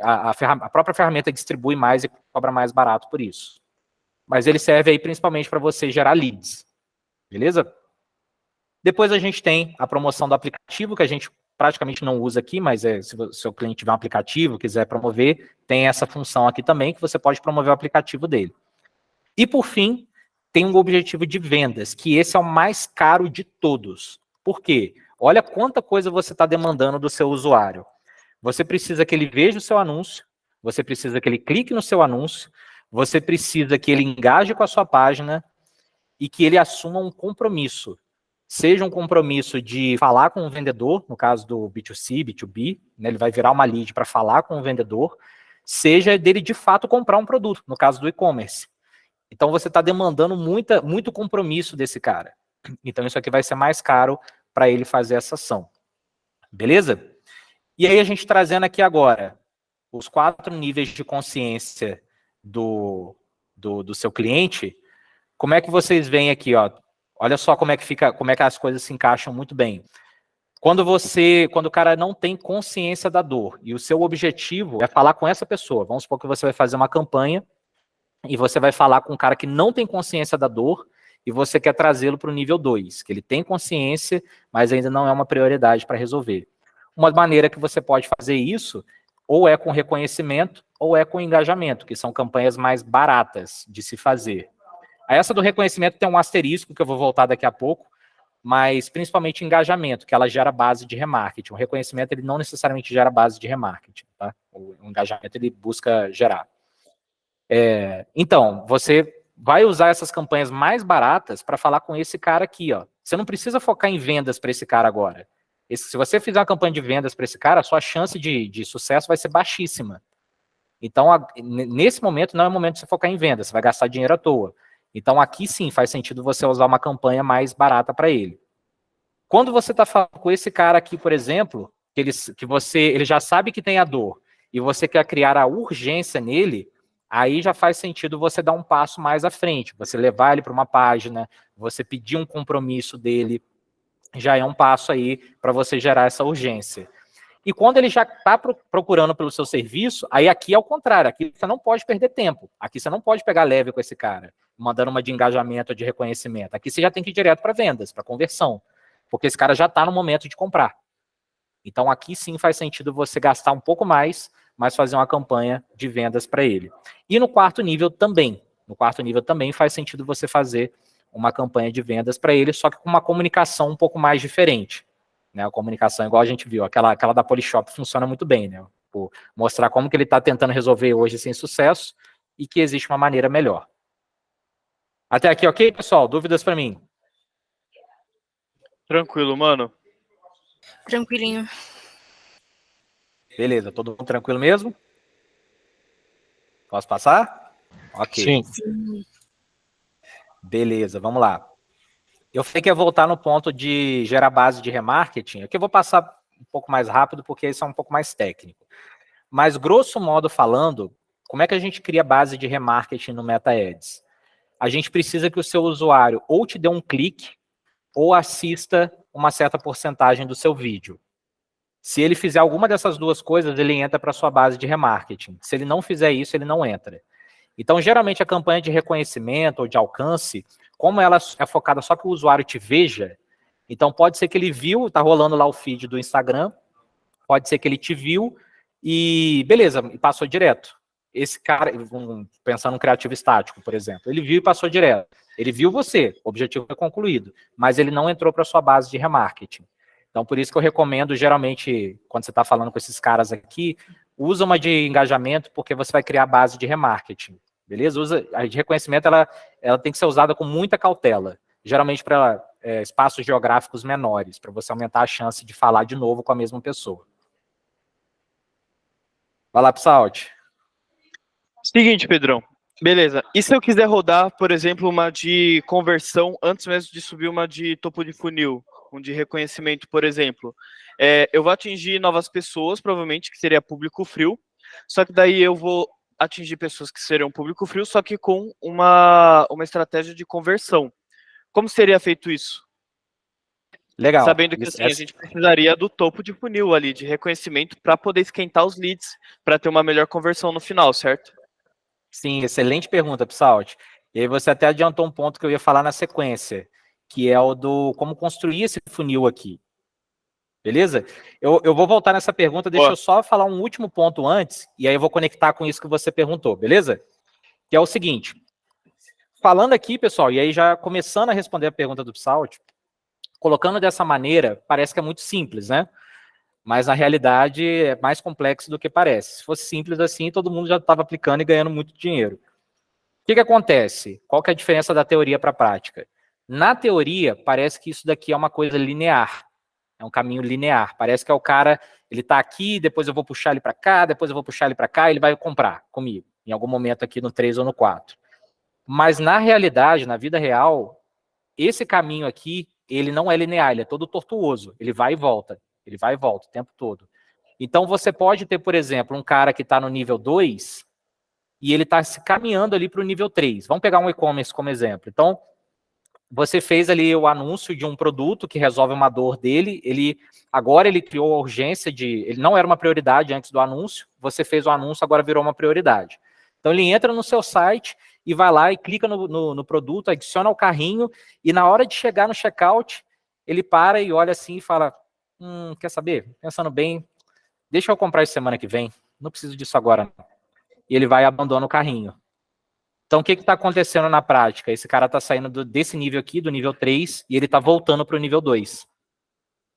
a própria ferramenta distribui mais e cobra mais barato por isso. Mas ele serve aí principalmente para você gerar leads. Beleza? Depois a gente tem a promoção do aplicativo, que a gente praticamente não usa aqui, mas se o seu cliente tiver um aplicativo, quiser promover, tem essa função aqui também, que você pode promover o aplicativo dele. E por fim, tem um objetivo de vendas, que esse é o mais caro de todos. Por quê? Olha quanta coisa você está demandando do seu usuário. Você precisa que ele veja o seu anúncio, você precisa que ele clique no seu anúncio, você precisa que ele engaje com a sua página e que ele assuma um compromisso. Seja um compromisso de falar com o vendedor, no caso do B2C, B2B, né, ele vai virar uma lead para falar com o vendedor, seja dele de fato comprar um produto, no caso do e-commerce. Então você está demandando muito compromisso desse cara. Então isso aqui vai ser mais caro para ele fazer essa ação. Beleza? E aí a gente trazendo aqui agora os 4 níveis de consciência do seu cliente, como é que vocês veem aqui, ó? Olha só como é que as coisas se encaixam muito bem. Quando o cara não tem consciência da dor e o seu objetivo é falar com essa pessoa, vamos supor que você vai fazer uma campanha e você vai falar com um cara que não tem consciência da dor e você quer trazê-lo para o nível 2, que ele tem consciência, mas ainda não é uma prioridade para resolver. Uma maneira que você pode fazer isso ou é com reconhecimento ou é com engajamento, que são campanhas mais baratas de se fazer. Essa do reconhecimento tem um asterisco, que eu vou voltar daqui a pouco, mas principalmente engajamento, que ela gera base de remarketing. O reconhecimento, ele não necessariamente gera base de remarketing, tá? O engajamento, ele busca gerar. Então, você vai usar essas campanhas mais baratas para falar com esse cara aqui, ó. Você não precisa focar em vendas para esse cara agora. Se você fizer uma campanha de vendas para esse cara, a sua chance de sucesso vai ser baixíssima. Então, nesse momento, não é o momento de você focar em vendas, você vai gastar dinheiro à toa. Então, aqui sim faz sentido você usar uma campanha mais barata para ele. Quando você está falando com esse cara aqui, por exemplo, ele já sabe que tem a dor, e você quer criar a urgência nele, aí já faz sentido você dar um passo mais à frente. Você levar ele para uma página, você pedir um compromisso dele, já é um passo aí para você gerar essa urgência. E quando ele já está procurando pelo seu serviço, aí aqui é o contrário, aqui você não pode perder tempo, aqui você não pode pegar leve com esse cara, mandando uma de engajamento ou de reconhecimento. Aqui você já tem que ir direto para vendas, para conversão, porque esse cara já está no momento de comprar. Então aqui sim faz sentido você gastar um pouco mais, mas fazer uma campanha de vendas para ele. E no quarto nível também. No quarto nível também faz sentido você fazer uma campanha de vendas para ele, só que com uma comunicação um pouco mais diferente. Né, a comunicação, igual a gente viu, aquela da Polishop funciona muito bem, né? Por mostrar como que ele está tentando resolver hoje sem sucesso e que existe uma maneira melhor. Até aqui, ok, pessoal? Dúvidas para mim? Tranquilo, mano. Tranquilinho. Beleza, todo mundo tranquilo mesmo? Posso passar? Ok. Sim. Beleza, vamos lá. Eu falei que ia voltar no ponto de gerar base de remarketing. Aqui eu vou passar um pouco mais rápido, porque isso é um pouco mais técnico. Mas, grosso modo falando, como é que a gente cria base de remarketing no Meta Ads? A gente precisa que o seu usuário ou te dê um clique, ou assista uma certa porcentagem do seu vídeo. Se ele fizer alguma dessas duas coisas, ele entra para a sua base de remarketing. Se ele não fizer isso, ele não entra. Então, geralmente, a campanha de reconhecimento ou de alcance, como ela é focada só que o usuário te veja, então pode ser que ele viu, tá rolando lá o feed do Instagram, pode ser que ele te viu e beleza, e passou direto. Esse cara, pensando no criativo estático, por exemplo, ele viu e passou direto. Ele viu você, o objetivo foi concluído, mas ele não entrou para sua base de remarketing. Então, por isso que eu recomendo, geralmente, quando você está falando com esses caras aqui, usa uma de engajamento, porque você vai criar a base de remarketing, beleza? A de reconhecimento, ela tem que ser usada com muita cautela, geralmente para espaços geográficos menores, para você aumentar a chance de falar de novo com a mesma pessoa. Vai lá, Psalt. Seguinte, Pedrão. Beleza. E se eu quiser rodar, por exemplo, uma de conversão antes mesmo de subir uma de topo de funil, um de reconhecimento, por exemplo? Eu vou atingir novas pessoas, provavelmente, que seria público frio, só que daí eu vou atingir pessoas que seriam público frio, só que com uma estratégia de conversão. Como seria feito isso? Legal. Sabendo que assim, a gente precisaria do topo de funil ali, de reconhecimento, para poder esquentar os leads, para ter uma melhor conversão no final, certo? Sim, excelente pergunta, Psalt. E aí você até adiantou um ponto que eu ia falar na sequência, que é o do como construir esse funil aqui. Beleza? Eu vou voltar nessa pergunta, deixa eu só falar um último ponto antes, e aí eu vou conectar com isso que você perguntou, beleza? Que é o seguinte, falando aqui, pessoal, e aí já começando a responder a pergunta do Psalt, colocando dessa maneira, parece que é muito simples, né? Mas na realidade é mais complexo do que parece. Se fosse simples assim, todo mundo já estava aplicando e ganhando muito dinheiro. O que acontece? Qual que é a diferença da teoria para a prática? Na teoria, parece que isso daqui é uma coisa linear. É um caminho linear. Parece que é o cara, ele está aqui, depois eu vou puxar ele para cá, depois eu vou puxar ele para cá, e ele vai comprar comigo, em algum momento aqui no 3 ou no 4. Mas na realidade, na vida real, esse caminho aqui, ele não é linear, ele é todo tortuoso. Ele vai e volta. Ele vai e volta o tempo todo. Então, você pode ter, por exemplo, um cara que está no nível 2 e ele está se caminhando ali para o nível 3. Vamos pegar um e-commerce como exemplo. Então, você fez ali o anúncio de um produto que resolve uma dor dele, agora ele criou a urgência ele não era uma prioridade antes do anúncio, você fez o anúncio, agora virou uma prioridade. Então, ele entra no seu site e vai lá e clica no produto, adiciona ao carrinho, e na hora de chegar no checkout, ele para e olha assim e fala, quer saber? Pensando bem, deixa eu comprar isso semana que vem, não preciso disso agora. E ele vai e abandona o carrinho. Então, o que está acontecendo na prática? Esse cara está saindo desse nível aqui, do nível 3, e ele está voltando para o nível 2.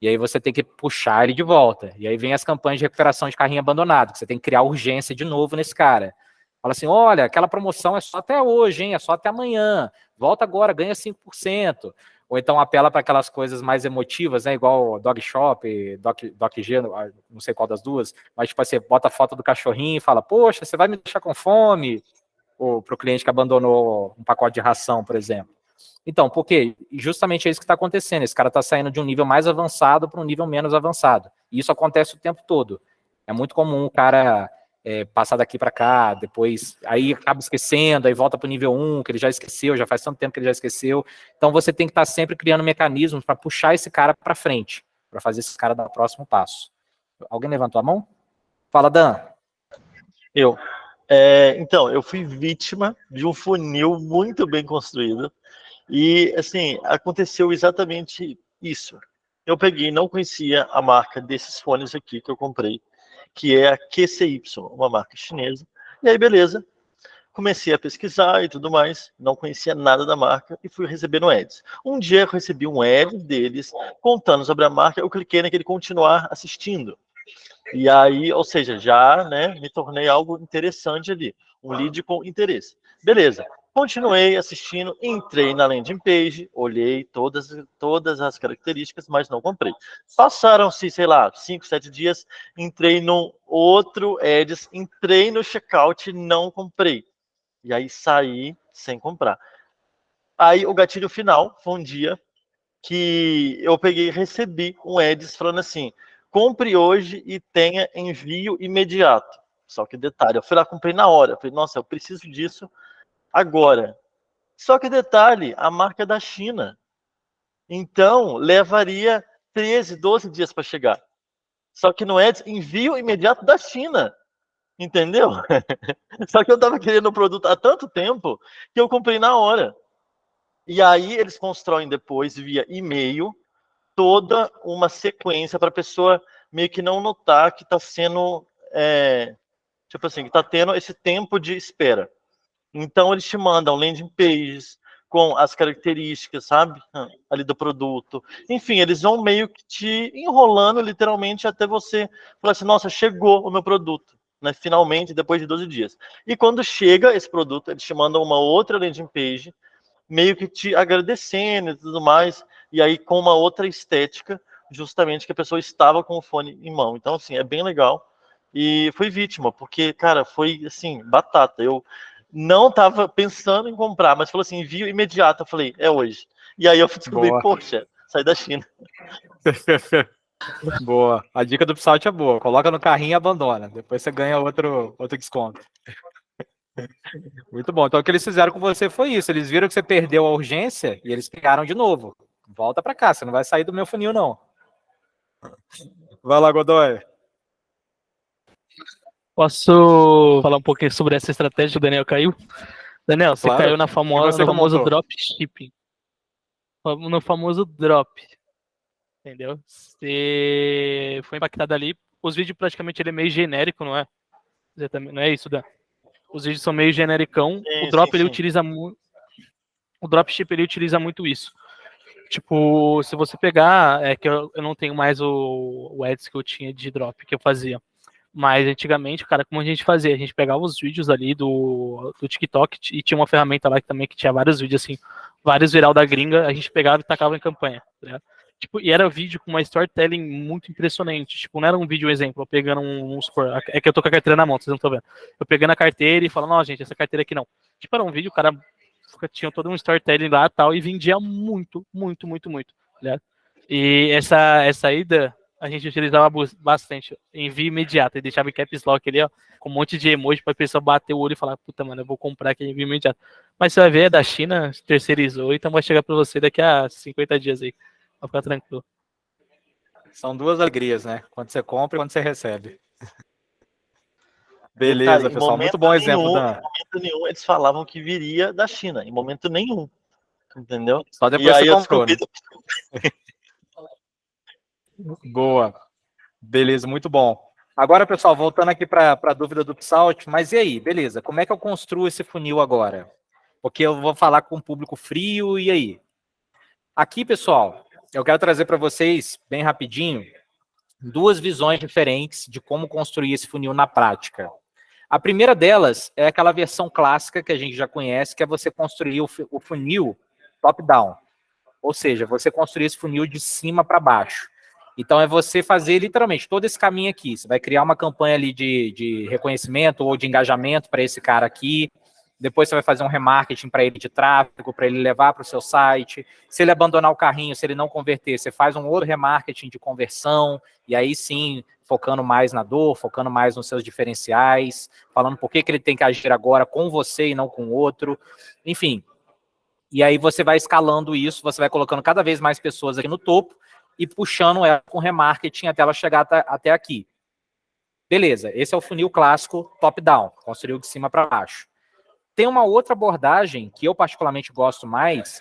E aí você tem que puxar ele de volta. E aí vem as campanhas de recuperação de carrinho abandonado, que você tem que criar urgência de novo nesse cara. Fala assim, olha, aquela promoção é só até hoje, hein? É só até amanhã. Volta agora, ganha 5%. Ou então apela para aquelas coisas mais emotivas, né? Igual Dog Shop, Doc G, não sei qual das duas, mas tipo assim, bota a foto do cachorrinho e fala, poxa, você vai me deixar com fome? Ou para o cliente que abandonou um pacote de ração, por exemplo. Então, por quê? Justamente é isso que está acontecendo. Esse cara está saindo de um nível mais avançado para um nível menos avançado. E isso acontece o tempo todo. É muito comum o cara passar daqui para cá, depois aí acaba esquecendo, aí volta para o nível 1, que ele já esqueceu, já faz tanto tempo que ele já esqueceu. Então você tem que estar sempre criando mecanismos para puxar esse cara para frente, para fazer esse cara dar o próximo passo. Alguém levantou a mão? Fala, Dan. Eu. Então, eu fui vítima de um funil muito bem construído e, assim, aconteceu exatamente isso. Eu peguei, não conhecia a marca desses fones aqui que eu comprei, que é a QCY, uma marca chinesa. E aí, beleza, comecei a pesquisar e tudo mais, não conhecia nada da marca e fui recebendo ads. Um dia eu recebi um ad deles contando sobre a marca, eu cliquei naquele continuar assistindo. E aí, ou seja, já me tornei algo interessante ali, um lead com interesse. Beleza, continuei assistindo, entrei na landing page, olhei todas as características, mas não comprei. Passaram-se, sei lá, 5, 7 dias, entrei num outro ads, entrei no checkout, não comprei. E aí saí sem comprar. Aí o gatilho final foi um dia que eu peguei e recebi um ads falando assim, compre hoje e tenha envio imediato. Só que detalhe, eu fui lá, comprei na hora. Eu falei, nossa, eu preciso disso agora. Só que detalhe, a marca é da China. Então, levaria 13, 12 dias para chegar. Só que no ads, envio imediato da China. Entendeu? Só que eu tava querendo o produto há tanto tempo que eu comprei na hora. E aí eles constroem depois, via e-mail, toda uma sequência para a pessoa meio que não notar que está sendo, tipo assim, que está tendo esse tempo de espera. Então eles te mandam landing pages com as características, sabe, ali do produto. Enfim, eles vão meio que te enrolando literalmente até você falar assim, nossa, chegou o meu produto, né? Finalmente, depois de 12 dias. E quando chega esse produto, eles te mandam uma outra landing page, meio que te agradecendo e tudo mais, e aí com uma outra estética, justamente que a pessoa estava com o fone em mão. Então, assim, é bem legal. E fui vítima, porque, cara, foi, assim, batata. Eu não estava pensando em comprar, mas falou assim, envio imediato. Eu falei, é hoje. E aí eu descobri, Boa. poxa, saí da China. Boa. A dica do Psalt é boa. Coloca no carrinho e abandona. Depois você ganha outro desconto. Muito bom. Então, o que eles fizeram com você foi isso. Eles viram que você perdeu a urgência e eles pegaram de novo. Volta para cá, você não vai sair do meu funil, não. Vai lá, Godoy. Posso falar um pouquinho sobre essa estratégia que o Daniel caiu? Daniel, você Claro. caiu no Você famoso montou. dropshipping. No famoso drop. Entendeu? Você foi impactado ali. Os vídeos praticamente ele é meio genérico, não é? Não é isso, Dan? Os vídeos são meio genericão. Sim, O drop sim, ele sim. utiliza muito. O dropship ele utiliza muito isso. Tipo, se você pegar, é que eu não tenho mais o ads que eu tinha de drop que eu fazia. Mas antigamente, cara, como a gente fazia? A gente pegava os vídeos ali do TikTok e tinha uma ferramenta lá que também que tinha vários vídeos assim, vários viral da gringa, a gente pegava e tacava em campanha, tá? Tipo, e era vídeo com uma storytelling muito impressionante. Tipo, não era um vídeo exemplo, eu pegando vamos supor, é que eu tô com a carteira na mão, vocês não estão vendo. Eu pegando a carteira e falando, não, gente, essa carteira aqui não. Tipo, era um vídeo, o cara tinha todo um storytelling lá e tal, e vendia muito, muito, muito, muito, tá? E essa ida a gente utilizava bastante, envio imediato, e deixava em caps lock ali, ó, com um monte de emoji pra pessoa bater o olho e falar, puta, mano, eu vou comprar aqui envio imediato. Mas você vai ver, é da China, terceirizou, então vai chegar pra você daqui a 50 dias aí. Vai ficar tranquilo. São duas alegrias, né? Quando você compra e quando você recebe. Detalhe, Beleza, em pessoal. Muito bom exemplo, Dan. Em momento nenhum eles falavam que viria da China, em momento nenhum. Entendeu? Só E depois aí você eu comprou, né? descobri. Boa. Beleza, muito bom. Agora, pessoal, voltando aqui para a dúvida do Psalt, mas e aí, beleza? Como é que eu construo esse funil agora? Porque eu vou falar com o público frio, e aí? Aqui, pessoal, eu quero trazer para vocês, bem rapidinho, duas visões diferentes de como construir esse funil na prática. A primeira delas é aquela versão clássica que a gente já conhece, que é você construir o funil top-down. Ou seja, você construir esse funil de cima para baixo. Então, é você fazer literalmente todo esse caminho aqui. Você vai criar uma campanha ali de reconhecimento ou de engajamento para esse cara aqui. Depois você vai fazer um remarketing para ele de tráfego, para ele levar para o seu site. Se ele abandonar o carrinho, se ele não converter, você faz um outro remarketing de conversão. E aí sim, focando mais na dor, focando mais nos seus diferenciais, falando por que ele tem que agir agora com você e não com o outro. Enfim. E aí você vai escalando isso, você vai colocando cada vez mais pessoas aqui no topo e puxando ela com remarketing até ela chegar até aqui. Beleza, esse é o funil clássico top-down, construiu de cima para baixo. Tem uma outra abordagem que eu particularmente gosto mais,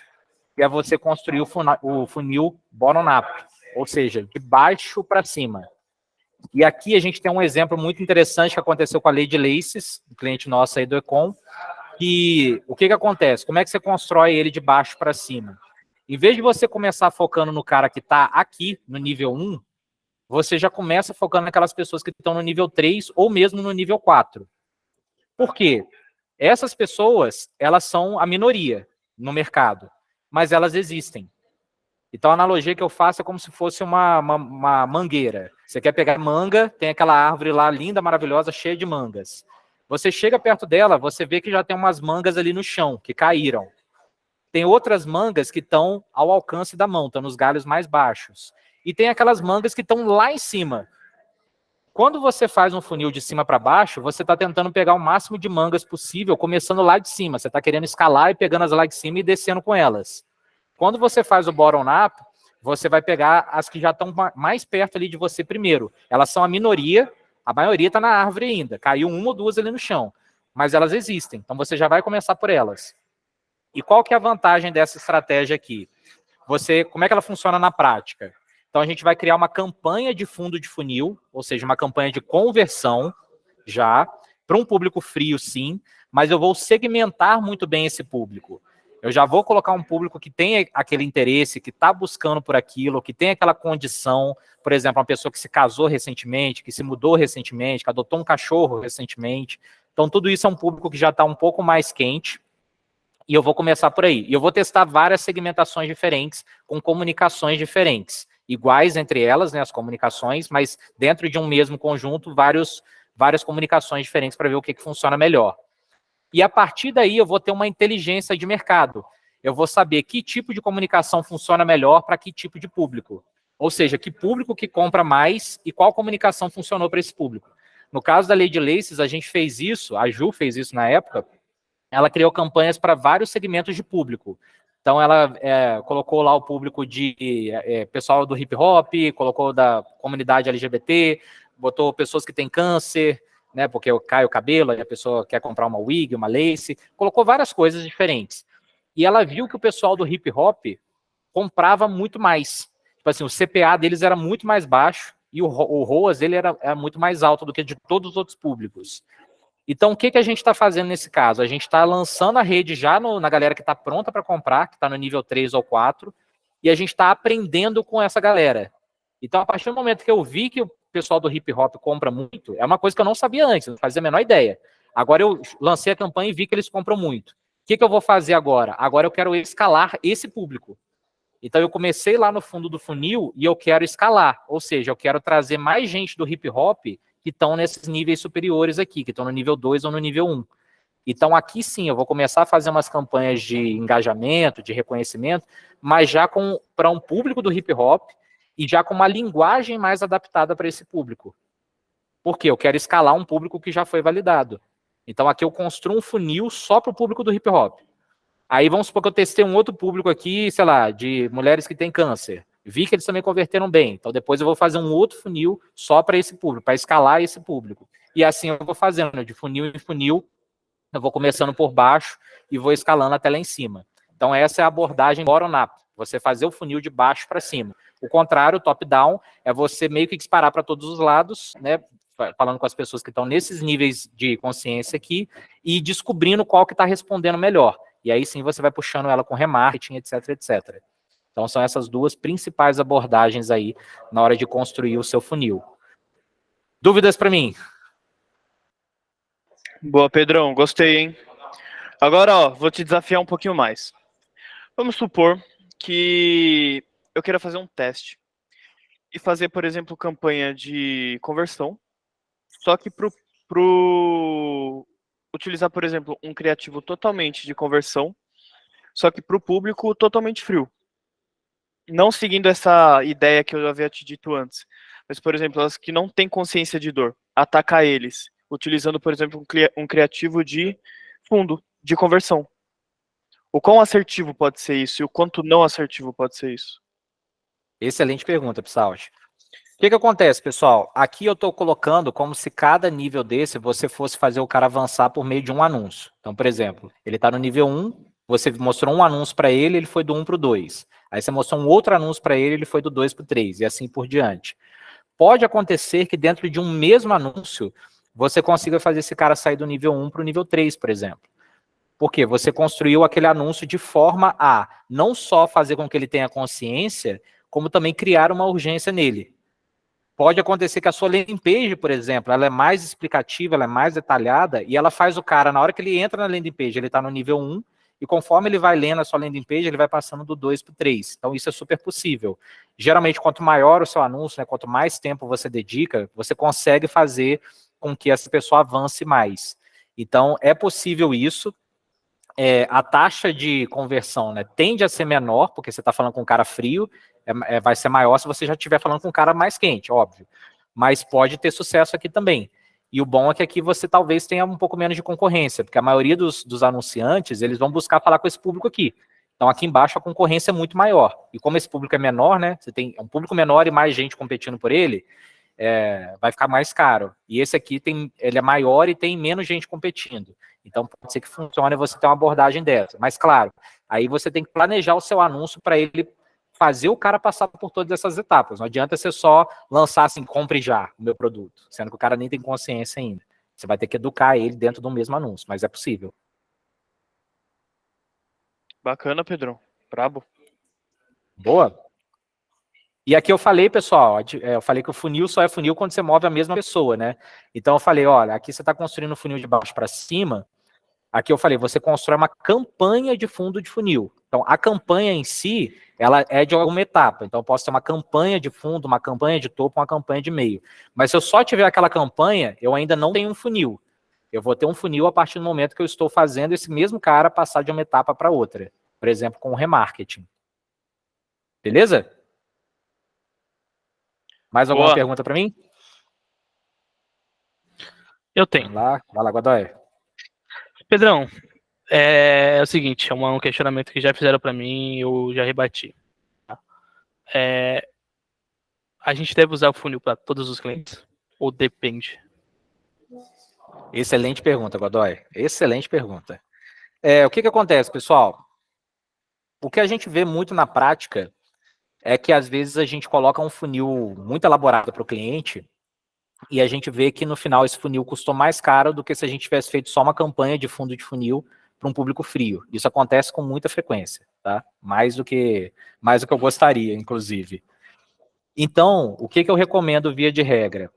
que é você construir o funil bottom-up, ou seja, de baixo para cima. E aqui a gente tem um exemplo muito interessante que aconteceu com a Lady Laces, um cliente nosso aí do Econ, que o que acontece? Como é que você constrói ele de baixo para cima? Em vez de você começar focando no cara que está aqui, no nível 1, você já começa focando naquelas pessoas que estão no nível 3 ou mesmo no nível 4. Por quê? Essas pessoas, elas são a minoria no mercado, mas elas existem. Então, a analogia que eu faço é como se fosse uma mangueira. Você quer pegar manga, tem aquela árvore lá linda, maravilhosa, cheia de mangas. Você chega perto dela, você vê que já tem umas mangas ali no chão, que caíram. Tem outras mangas que estão ao alcance da mão, estão nos galhos mais baixos. E tem aquelas mangas que estão lá em cima. Quando você faz um funil de cima para baixo, você está tentando pegar o máximo de mangas possível, começando lá de cima. Você está querendo escalar e pegando as lá de cima e descendo com elas. Quando você faz o bottom-up, você vai pegar as que já estão mais perto ali de você primeiro. Elas são a minoria, A maioria está na árvore ainda, caiu uma ou duas ali no chão, mas elas existem, então você já vai começar por elas. E qual que é a vantagem dessa estratégia aqui? Como é que ela funciona na prática? Então a gente vai criar uma campanha de fundo de funil, ou seja, uma campanha de conversão já, para um público frio sim, mas eu vou segmentar muito bem esse público. Eu já vou colocar um público que tem aquele interesse, que está buscando por aquilo, que tem aquela condição, por exemplo, uma pessoa que se casou recentemente, que se mudou recentemente, que adotou um cachorro recentemente. Então, tudo isso é um público que já está um pouco mais quente, e eu vou começar por aí. E eu vou testar várias segmentações diferentes, com comunicações diferentes, iguais entre elas, né, as comunicações, mas dentro de um mesmo conjunto, várias comunicações diferentes para ver o que funciona melhor. E a partir daí eu vou ter uma inteligência de mercado. Eu vou saber que tipo de comunicação funciona melhor para que tipo de público. Ou seja, que público que compra mais e qual comunicação funcionou para esse público. No caso da Lady Laces, a gente fez isso, a Ju fez isso na época, ela criou campanhas para vários segmentos de público. Então ela colocou lá o público de pessoal do hip hop, colocou da comunidade LGBT, botou pessoas que têm câncer, né, porque cai o cabelo, aí a pessoa quer comprar uma wig, uma lace, colocou várias coisas diferentes. E ela viu que o pessoal do hip hop comprava muito mais. Tipo assim, o CPA deles era muito mais baixo e o ROAS dele era muito mais alto do que de todos os outros públicos. Então, o que a gente está fazendo nesse caso? A gente está lançando a rede já na galera que está pronta para comprar, que está no nível 3 ou 4, e a gente está aprendendo com essa galera. Então, a partir do momento que eu vi que o pessoal do hip hop compra muito, é uma coisa que eu não sabia antes, não fazia a menor ideia. Agora eu lancei a campanha e vi que eles compram muito. O que eu vou fazer agora? Agora eu quero escalar esse público. Então eu comecei lá no fundo do funil e eu quero escalar, ou seja, eu quero trazer mais gente do hip hop que estão nesses níveis superiores aqui, que estão no nível 2 ou no nível 1. Então aqui sim, eu vou começar a fazer umas campanhas de engajamento, de reconhecimento, mas já para um público do hip hop, e já com uma linguagem mais adaptada para esse público. Por quê? Eu quero escalar um público que já foi validado. Então, aqui eu construo um funil só para o público do hip hop. Aí, vamos supor que eu testei um outro público aqui, sei lá, de mulheres que têm câncer. Vi que eles também converteram bem. Então, depois eu vou fazer um outro funil só para esse público, para escalar esse público. E assim eu vou fazendo, de funil em funil, eu vou começando por baixo e vou escalando até lá em cima. Então, essa é a abordagem bottom-up. Você fazer o funil de baixo para cima. O contrário, top-down, é você meio que disparar para todos os lados, né? Falando com as pessoas que estão nesses níveis de consciência aqui e descobrindo qual que está respondendo melhor. E aí sim você vai puxando ela com remarketing, etc, etc. Então são essas duas principais abordagens aí na hora de construir o seu funil. Dúvidas para mim? Boa, Pedrão, gostei, hein? Agora, ó, vou te desafiar um pouquinho mais. Vamos supor que eu queira fazer um teste e fazer, por exemplo, campanha de conversão, só que utilizar, por exemplo, um criativo totalmente de conversão, só que para o público totalmente frio. Não seguindo essa ideia que eu havia te dito antes, mas, por exemplo, as que não têm consciência de dor, atacar eles, utilizando, por exemplo, um criativo de fundo, de conversão. O quão assertivo pode ser isso e o quanto não assertivo pode ser isso? Excelente pergunta, pessoal. O que acontece, pessoal? Aqui eu estou colocando como se cada nível desse você fosse fazer o cara avançar por meio de um anúncio. Então, por exemplo, ele está no nível 1, você mostrou um anúncio para ele, ele foi do 1 para o 2. Aí você mostrou um outro anúncio para ele, ele foi do 2 para o 3, e assim por diante. Pode acontecer que dentro de um mesmo anúncio, você consiga fazer esse cara sair do nível 1 para o nível 3, por exemplo. Porque você construiu aquele anúncio de forma a não só fazer com que ele tenha consciência, como também criar uma urgência nele. Pode acontecer que a sua landing page, por exemplo, ela é mais explicativa, ela é mais detalhada, e ela faz o cara, na hora que ele entra na landing page, ele está no nível 1, e conforme ele vai lendo a sua landing page, ele vai passando do 2 para o 3. Então, isso é super possível. Geralmente, quanto maior o seu anúncio, né, quanto mais tempo você dedica, você consegue fazer com que essa pessoa avance mais. Então, é possível isso. A taxa de conversão, né, tende a ser menor, porque você está falando com um cara frio, vai ser maior se você já estiver falando com um cara mais quente, óbvio. Mas pode ter sucesso aqui também. E o bom é que aqui você talvez tenha um pouco menos de concorrência, porque a maioria dos anunciantes, eles vão buscar falar com esse público aqui. Então aqui embaixo a concorrência é muito maior. E como esse público é menor, né, você tem um público menor e mais gente competindo por ele, vai ficar mais caro. E esse aqui ele é maior e tem menos gente competindo. Então pode ser que funcione você ter uma abordagem dessa. Mas claro, aí você tem que planejar o seu anúncio para ele fazer o cara passar por todas essas etapas. Não adianta você só lançar assim, compre já o meu produto, sendo que o cara nem tem consciência ainda. Você vai ter que educar ele dentro do mesmo anúncio, mas é possível. Bacana, Pedrão. Brabo. Boa. E aqui eu falei, pessoal, eu falei que o funil só é funil quando você move a mesma pessoa, né? Então eu falei, olha, aqui você está construindo um funil de baixo para cima. Aqui eu falei, você constrói uma campanha de fundo de funil. Então, a campanha em si, ela é de alguma etapa. Então, eu posso ter uma campanha de fundo, uma campanha de topo, uma campanha de meio. Mas se eu só tiver aquela campanha, eu ainda não tenho um funil. Eu vou ter um funil a partir do momento que eu estou fazendo esse mesmo cara passar de uma etapa para outra. Por exemplo, com o remarketing. Beleza? Mais alguma Boa. pergunta para mim? Eu tenho. Vai lá, Godoy. Pedrão, é o seguinte, é um questionamento que já fizeram para mim e eu já rebati. Tá? A gente deve usar o funil para todos os clientes? Ou depende? Excelente pergunta, Godoy. Excelente pergunta. O que acontece, pessoal? O que a gente vê muito na prática é que, às vezes, a gente coloca um funil muito elaborado para o cliente e a gente vê que, no final, esse funil custou mais caro do que se a gente tivesse feito só uma campanha de fundo de funil para um público frio. Isso acontece com muita frequência, tá? Mais do que eu gostaria, inclusive. Então, o que eu recomendo via de regra?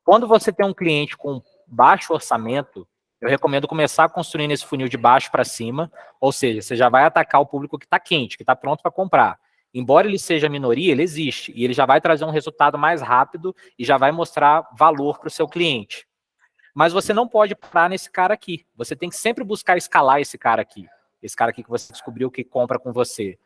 Quando você tem um cliente com baixo orçamento, eu recomendo começar construindo esse funil de baixo para cima, ou seja, você já vai atacar o público que está quente, que está pronto para comprar. Embora ele seja minoria, ele existe, e ele já vai trazer um resultado mais rápido e já vai mostrar valor para o seu cliente. Mas você não pode parar nesse cara aqui. Você tem que sempre buscar escalar esse cara aqui que você descobriu que compra com você.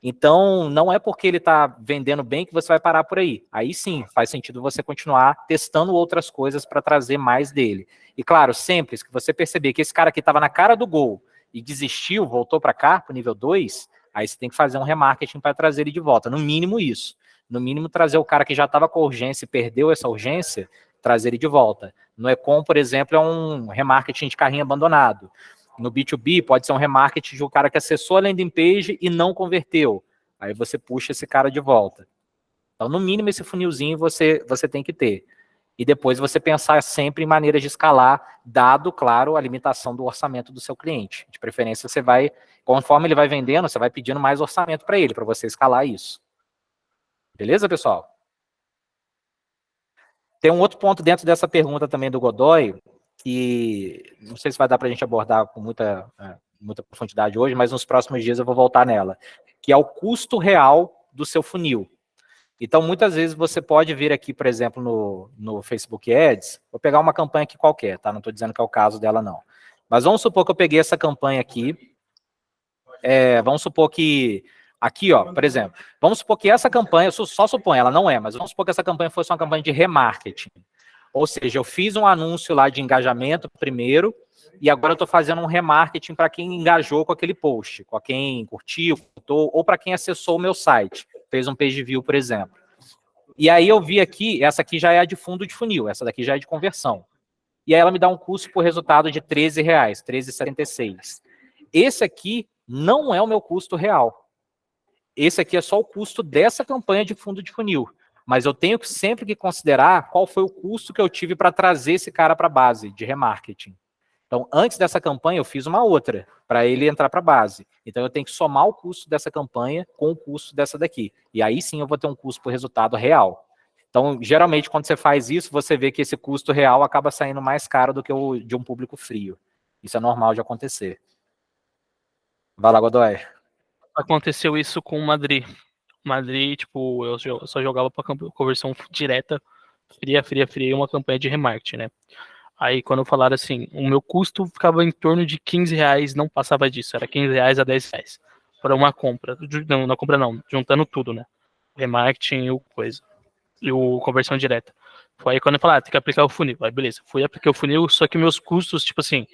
Então, não é porque ele está vendendo bem que você vai parar por aí. Aí sim, faz sentido você continuar testando outras coisas para trazer mais dele. E claro, sempre que você perceber que esse cara aqui estava na cara do gol e desistiu, voltou para cá, para o nível 2, aí você tem que fazer um remarketing para trazer ele de volta. No mínimo isso. No mínimo trazer o cara que já estava com urgência e perdeu essa urgência, trazer ele de volta. No Ecom, por exemplo, é um remarketing de carrinho abandonado. No B2B, pode ser um remarketing de um cara que acessou a landing page e não converteu. Aí você puxa esse cara de volta. Então, no mínimo, esse funilzinho você tem que ter. E depois você pensar sempre em maneiras de escalar, dado, claro, a limitação do orçamento do seu cliente. De preferência, você vai, conforme ele vai vendendo, você vai pedindo mais orçamento para ele, para você escalar isso. Beleza, pessoal? Tem um outro ponto dentro dessa pergunta também do Godoy, que não sei se vai dar para a gente abordar com muita profundidade hoje, mas nos próximos dias eu vou voltar nela, que é o custo real do seu funil. Então, muitas vezes você pode vir aqui, por exemplo, no Facebook Ads, vou pegar uma campanha aqui qualquer, tá? Não estou dizendo que é o caso dela, não. Mas vamos supor que eu peguei essa campanha aqui, vamos supor que, aqui, ó, por exemplo, vamos supor que essa campanha, só suponho, ela não é, mas vamos supor que essa campanha fosse uma campanha de remarketing. Ou seja, eu fiz um anúncio lá de engajamento primeiro, e agora eu estou fazendo um remarketing para quem engajou com aquele post, com quem curtiu, ou para quem acessou o meu site, fez um page view, por exemplo. E aí eu vi aqui, essa aqui já é a de fundo de funil, essa daqui já é de conversão. E aí ela me dá um custo por resultado de R$13, R$13,76. Esse aqui não é o meu custo real. Esse aqui é só o custo dessa campanha de fundo de funil. Mas eu tenho que sempre que considerar qual foi o custo que eu tive para trazer esse cara para a base de remarketing. Então, antes dessa campanha, eu fiz uma outra, para ele entrar para a base. Então, eu tenho que somar o custo dessa campanha com o custo dessa daqui. E aí sim eu vou ter um custo por resultado real. Então, geralmente, quando você faz isso, você vê que esse custo real acaba saindo mais caro do que o de um público frio. Isso é normal de acontecer. Vai lá, Godoy. Aconteceu isso com o Madrid. Madrid, tipo, eu só jogava pra conversão direta, fria, uma campanha de remarketing, né? Aí, quando falaram assim, o meu custo ficava em torno de R$15, não passava disso, era R$15 a R$10 para uma compra. Não, na compra não, juntando tudo, né? Remarketing e o coisa. E o conversão direta. Foi aí quando eu falei, tem que aplicar o funil. Aí, beleza, fui aplicar o funil, só que meus custos, tipo assim,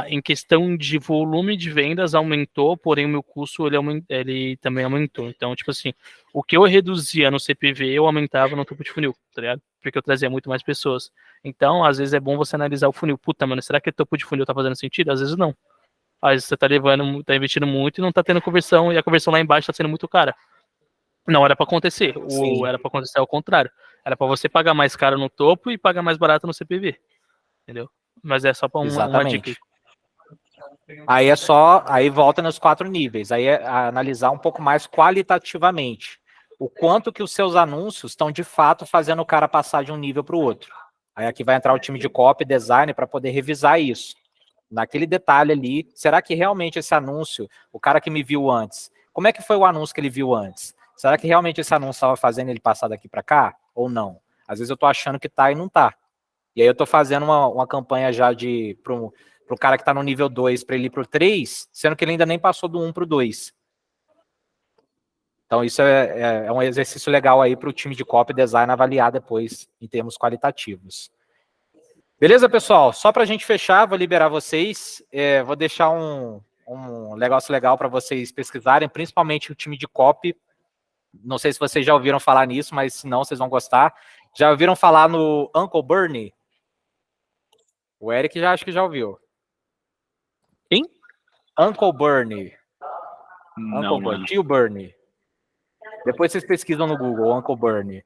Em questão de volume de vendas aumentou, porém o meu custo ele também aumentou. Então, tipo assim, o que eu reduzia no CPV, eu aumentava no topo de funil, tá ligado? Porque eu trazia muito mais pessoas. Então, às vezes é bom você analisar o funil. Puta, mano, será que o topo de funil tá fazendo sentido? Às vezes não. Às vezes você tá investindo muito e não tá tendo conversão, e a conversão lá embaixo tá sendo muito cara. Não era pra acontecer. Era pra acontecer ao contrário. Era pra você pagar mais caro no topo e pagar mais barato no CPV. Entendeu? Mas é só pra uma dica. Aí volta nos 4 níveis, aí é analisar um pouco mais qualitativamente o quanto que os seus anúncios estão de fato fazendo o cara passar de um nível para o outro. Aí aqui vai entrar o time de copy, design para poder revisar isso. Naquele detalhe ali, será que realmente esse anúncio, o cara que me viu antes, como é que foi o anúncio que ele viu antes? Será que realmente esse anúncio estava fazendo ele passar daqui para cá ou não? Às vezes eu estou achando que tá e não tá. E aí eu estou fazendo uma campanha já para o cara que está no nível 2 para ele ir para o 3, sendo que ele ainda nem passou do 1 para o 2. Então isso é um exercício legal aí para o time de copy design avaliar depois em termos qualitativos. Beleza, pessoal? Só para a gente fechar, vou liberar vocês. Vou deixar um negócio legal para vocês pesquisarem, principalmente o time de copy. Não sei se vocês já ouviram falar nisso, mas se não, vocês vão gostar. Já ouviram falar no Uncle Bernie? O Eric acho que já ouviu. Quem? Uncle Bernie. Não, Bernie. Tio Bernie. Depois vocês pesquisam no Google, Uncle Bernie.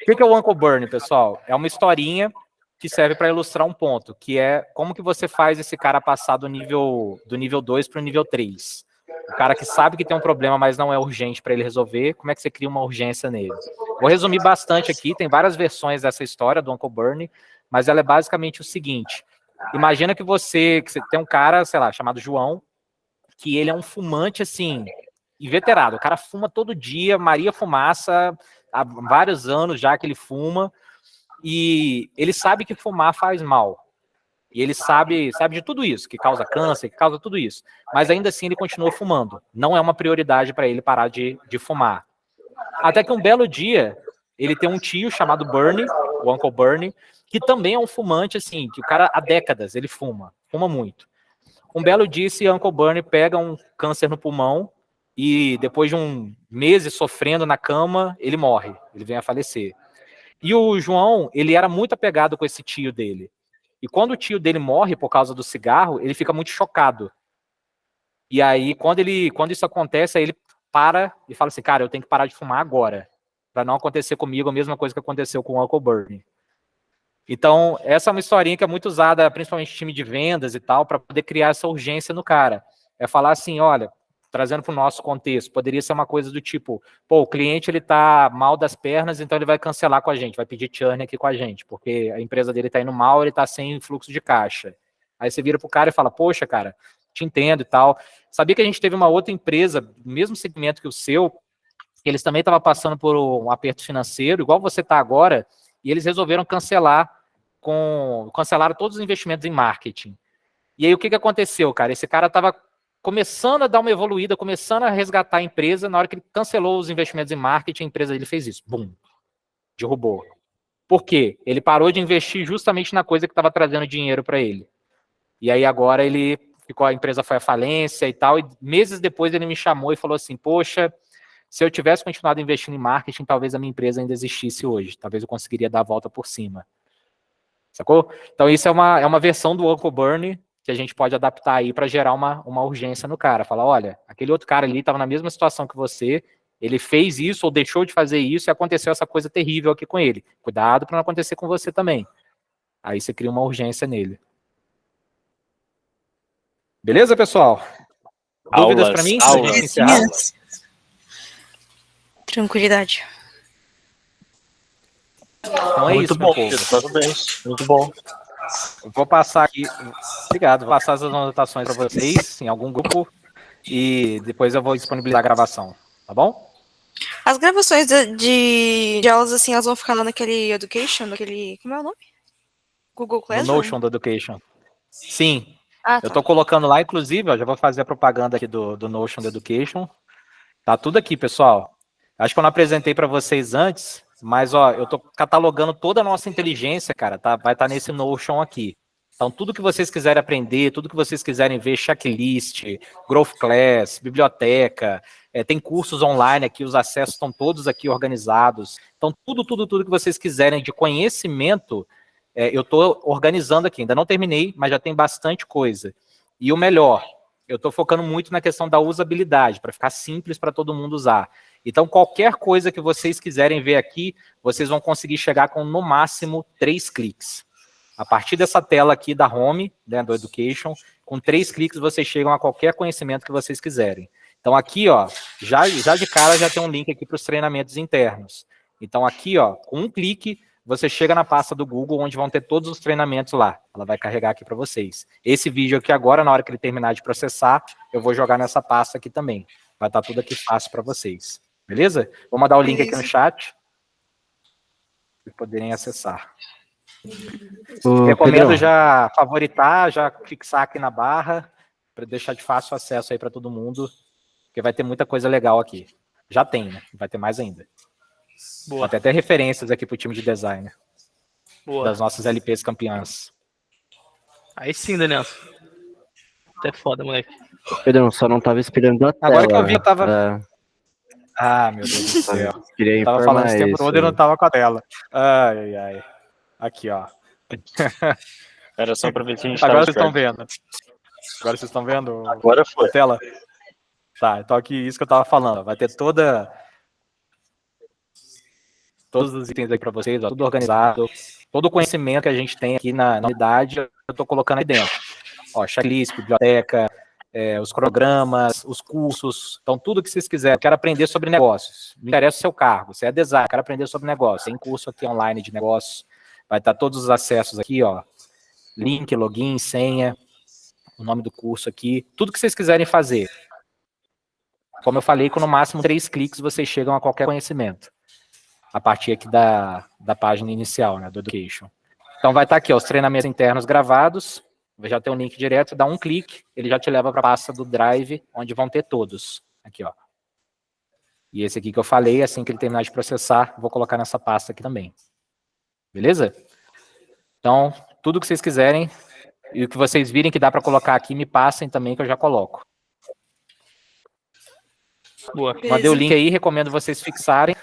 O que é o Uncle Bernie, pessoal? É uma historinha que serve para ilustrar um ponto, que é como que você faz esse cara passar do nível 2 para o nível 3. O cara que sabe que tem um problema, mas não é urgente para ele resolver, como é que você cria uma urgência nele? Vou resumir bastante aqui, tem várias versões dessa história do Uncle Bernie, mas ela é basicamente o seguinte: imagina que você tem um cara, sei lá, chamado João, que ele é um fumante, assim, inveterado. O cara fuma todo dia, Maria Fumaça, há vários anos já que ele fuma, e ele sabe que fumar faz mal. E ele sabe de tudo isso, que causa câncer, que causa tudo isso. Mas ainda assim ele continua fumando. Não é uma prioridade para ele parar de fumar. Até que um belo dia, ele tem um tio chamado Bernie, o Uncle Bernie, que também é um fumante, assim, que o cara há décadas ele fuma muito. Um belo dia, esse Uncle Bernie pega um câncer no pulmão e depois de meses sofrendo na cama, ele morre, ele vem a falecer. E o João, ele era muito apegado com esse tio dele. E quando o tio dele morre por causa do cigarro, ele fica muito chocado. E aí, quando isso acontece, aí ele para e fala assim, cara, eu tenho que parar de fumar agora, para não acontecer comigo a mesma coisa que aconteceu com o Uncle Bernie. Então, essa é uma historinha que é muito usada, principalmente em time de vendas e tal, para poder criar essa urgência no cara. É falar assim, olha, trazendo para o nosso contexto, poderia ser uma coisa do tipo, pô, o cliente ele tá mal das pernas, então ele vai cancelar com a gente, vai pedir churn aqui com a gente, porque a empresa dele tá indo mal, ele tá sem fluxo de caixa. Aí você vira pro cara e fala, poxa, cara, te entendo e tal. Sabia que a gente teve uma outra empresa, do mesmo segmento que o seu, que eles também estavam passando por um aperto financeiro, igual você tá agora, e eles resolveram cancelaram todos os investimentos em marketing. E aí o que aconteceu, cara? Esse cara estava começando a dar uma evoluída, começando a resgatar a empresa, na hora que ele cancelou os investimentos em marketing, a empresa dele fez isso. Bum! Derrubou. Por quê? Ele parou de investir justamente na coisa que estava trazendo dinheiro para ele. E aí agora a empresa foi à falência e tal, e meses depois ele me chamou e falou assim, poxa, se eu tivesse continuado investindo em marketing, talvez a minha empresa ainda existisse hoje. Talvez eu conseguiria dar a volta por cima. Sacou? Então isso é uma versão do Uncle Bernie que a gente pode adaptar aí para gerar uma urgência no cara. Falar, olha, aquele outro cara ali estava na mesma situação que você, ele fez isso ou deixou de fazer isso e aconteceu essa coisa terrível aqui com ele. Cuidado para não acontecer com você também. Aí você cria uma urgência nele. Beleza, pessoal? Dúvidas para mim? Tranquilidade. Então é Muito isso, bom, meu povo. parabéns. Muito bom. Eu vou passar aqui, obrigado, vou passar as anotações para vocês em algum grupo e depois eu vou disponibilizar a gravação, tá bom? As gravações de aulas, assim, elas vão ficar lá naquele Education, como é o nome? Google No Classroom? Notion do Education. Sim, Ah, tá. eu tô colocando lá, inclusive, ó, já vou fazer a propaganda aqui do Notion do Education. Tá tudo aqui, pessoal. Acho que eu não apresentei para vocês antes, mas ó, eu tô catalogando toda a nossa inteligência, cara, tá? Vai estar nesse Notion aqui. Então, tudo que vocês quiserem aprender, tudo que vocês quiserem ver, checklist, growth class, biblioteca, tem cursos online aqui, os acessos estão todos aqui organizados. Então, tudo que vocês quiserem de conhecimento, eu estou organizando aqui. Ainda não terminei, mas já tem bastante coisa. E o melhor, eu estou focando muito na questão da usabilidade, para ficar simples para todo mundo usar. Então, qualquer coisa que vocês quiserem ver aqui, vocês vão conseguir chegar com, no máximo, 3 cliques. A partir dessa tela aqui da Home, né, do Education, com 3 cliques vocês chegam a qualquer conhecimento que vocês quiserem. Então, aqui, ó, já de cara já tem um link aqui para os treinamentos internos. Então, aqui, ó, com um clique, você chega na pasta do Google, onde vão ter todos os treinamentos lá. Ela vai carregar aqui para vocês. Esse vídeo aqui agora, na hora que ele terminar de processar, eu vou jogar nessa pasta aqui também. Vai estar tudo aqui fácil para vocês. Beleza? Vou mandar o link aqui no chat, para poderem acessar. Recomendo Pedrão, já favoritar, já fixar aqui na barra, para deixar de fácil acesso aí para todo mundo, porque vai ter muita coisa legal aqui. Já tem, né? Vai ter mais ainda. Boa. Vai ter até referências aqui para o time de design. Boa. Das nossas LPs campeãs. Aí sim, Daniel. Até foda, moleque. Pedrão, só não tava esperando a tela. Agora que eu vi, eu tava... pra- Ah, meu Deus do céu. Queria Eu tava informar falando esse tempo isso todo e aí. não tava com a tela. Ai, ai. Aqui, ó. Era só pra ver se a gente Agora tava vocês estão certo. vendo. Agora vocês estão vendo Agora foi. a tela? Tá, então aqui, isso que eu tava falando. Vai ter todos os itens aí para vocês, ó, tudo organizado. Todo o conhecimento que a gente tem aqui na unidade, eu tô colocando aí dentro. Ó, checklist, biblioteca, os cronogramas, os cursos. Então, tudo que vocês quiserem. Eu quero aprender sobre negócios. Me interessa o seu cargo. Você é designer, quero aprender sobre negócios. Tem curso aqui online de negócios. Vai estar todos os acessos aqui, ó. Link, login, senha, o nome do curso aqui. Tudo que vocês quiserem fazer. Como eu falei, com no máximo 3 cliques vocês chegam a qualquer conhecimento. A partir aqui da página inicial, né, do Education. Então vai estar aqui, ó, os treinamentos internos gravados. Já tem um link direto, dá um clique, ele já te leva para a pasta do Drive, onde vão ter todos. Aqui, ó. E esse aqui que eu falei, assim que ele terminar de processar, vou colocar nessa pasta aqui também. Beleza? Então, tudo que vocês quiserem, e o que vocês virem que dá para colocar aqui, me passem também, que eu já coloco. Boa. Mandei o link aí, recomendo vocês fixarem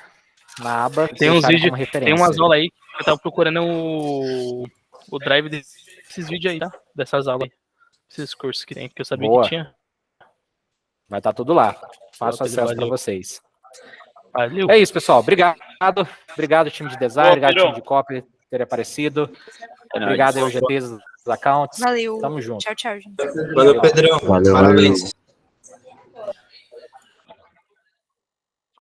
na aba. Tem uns deixarem vídeos, como referência. tem umas aulas aí, eu tava procurando o drive desses vídeos aí, tá? Dessas aulas aí. Esses cursos que tem, que eu sabia Boa. que tinha. Vai estar tudo lá. Faço Boa, Pedro, acesso para valeu. vocês. Valeu. É isso, pessoal. Obrigado. Obrigado, time de design. Boa, Obrigado, Pedrão. time de copy, por ter aparecido. É Obrigado aí, nóis. aos GPs, dos accounts. Valeu. Tamo junto. Tchau, tchau, gente. Valeu, Pedrão. Valeu, Parabéns.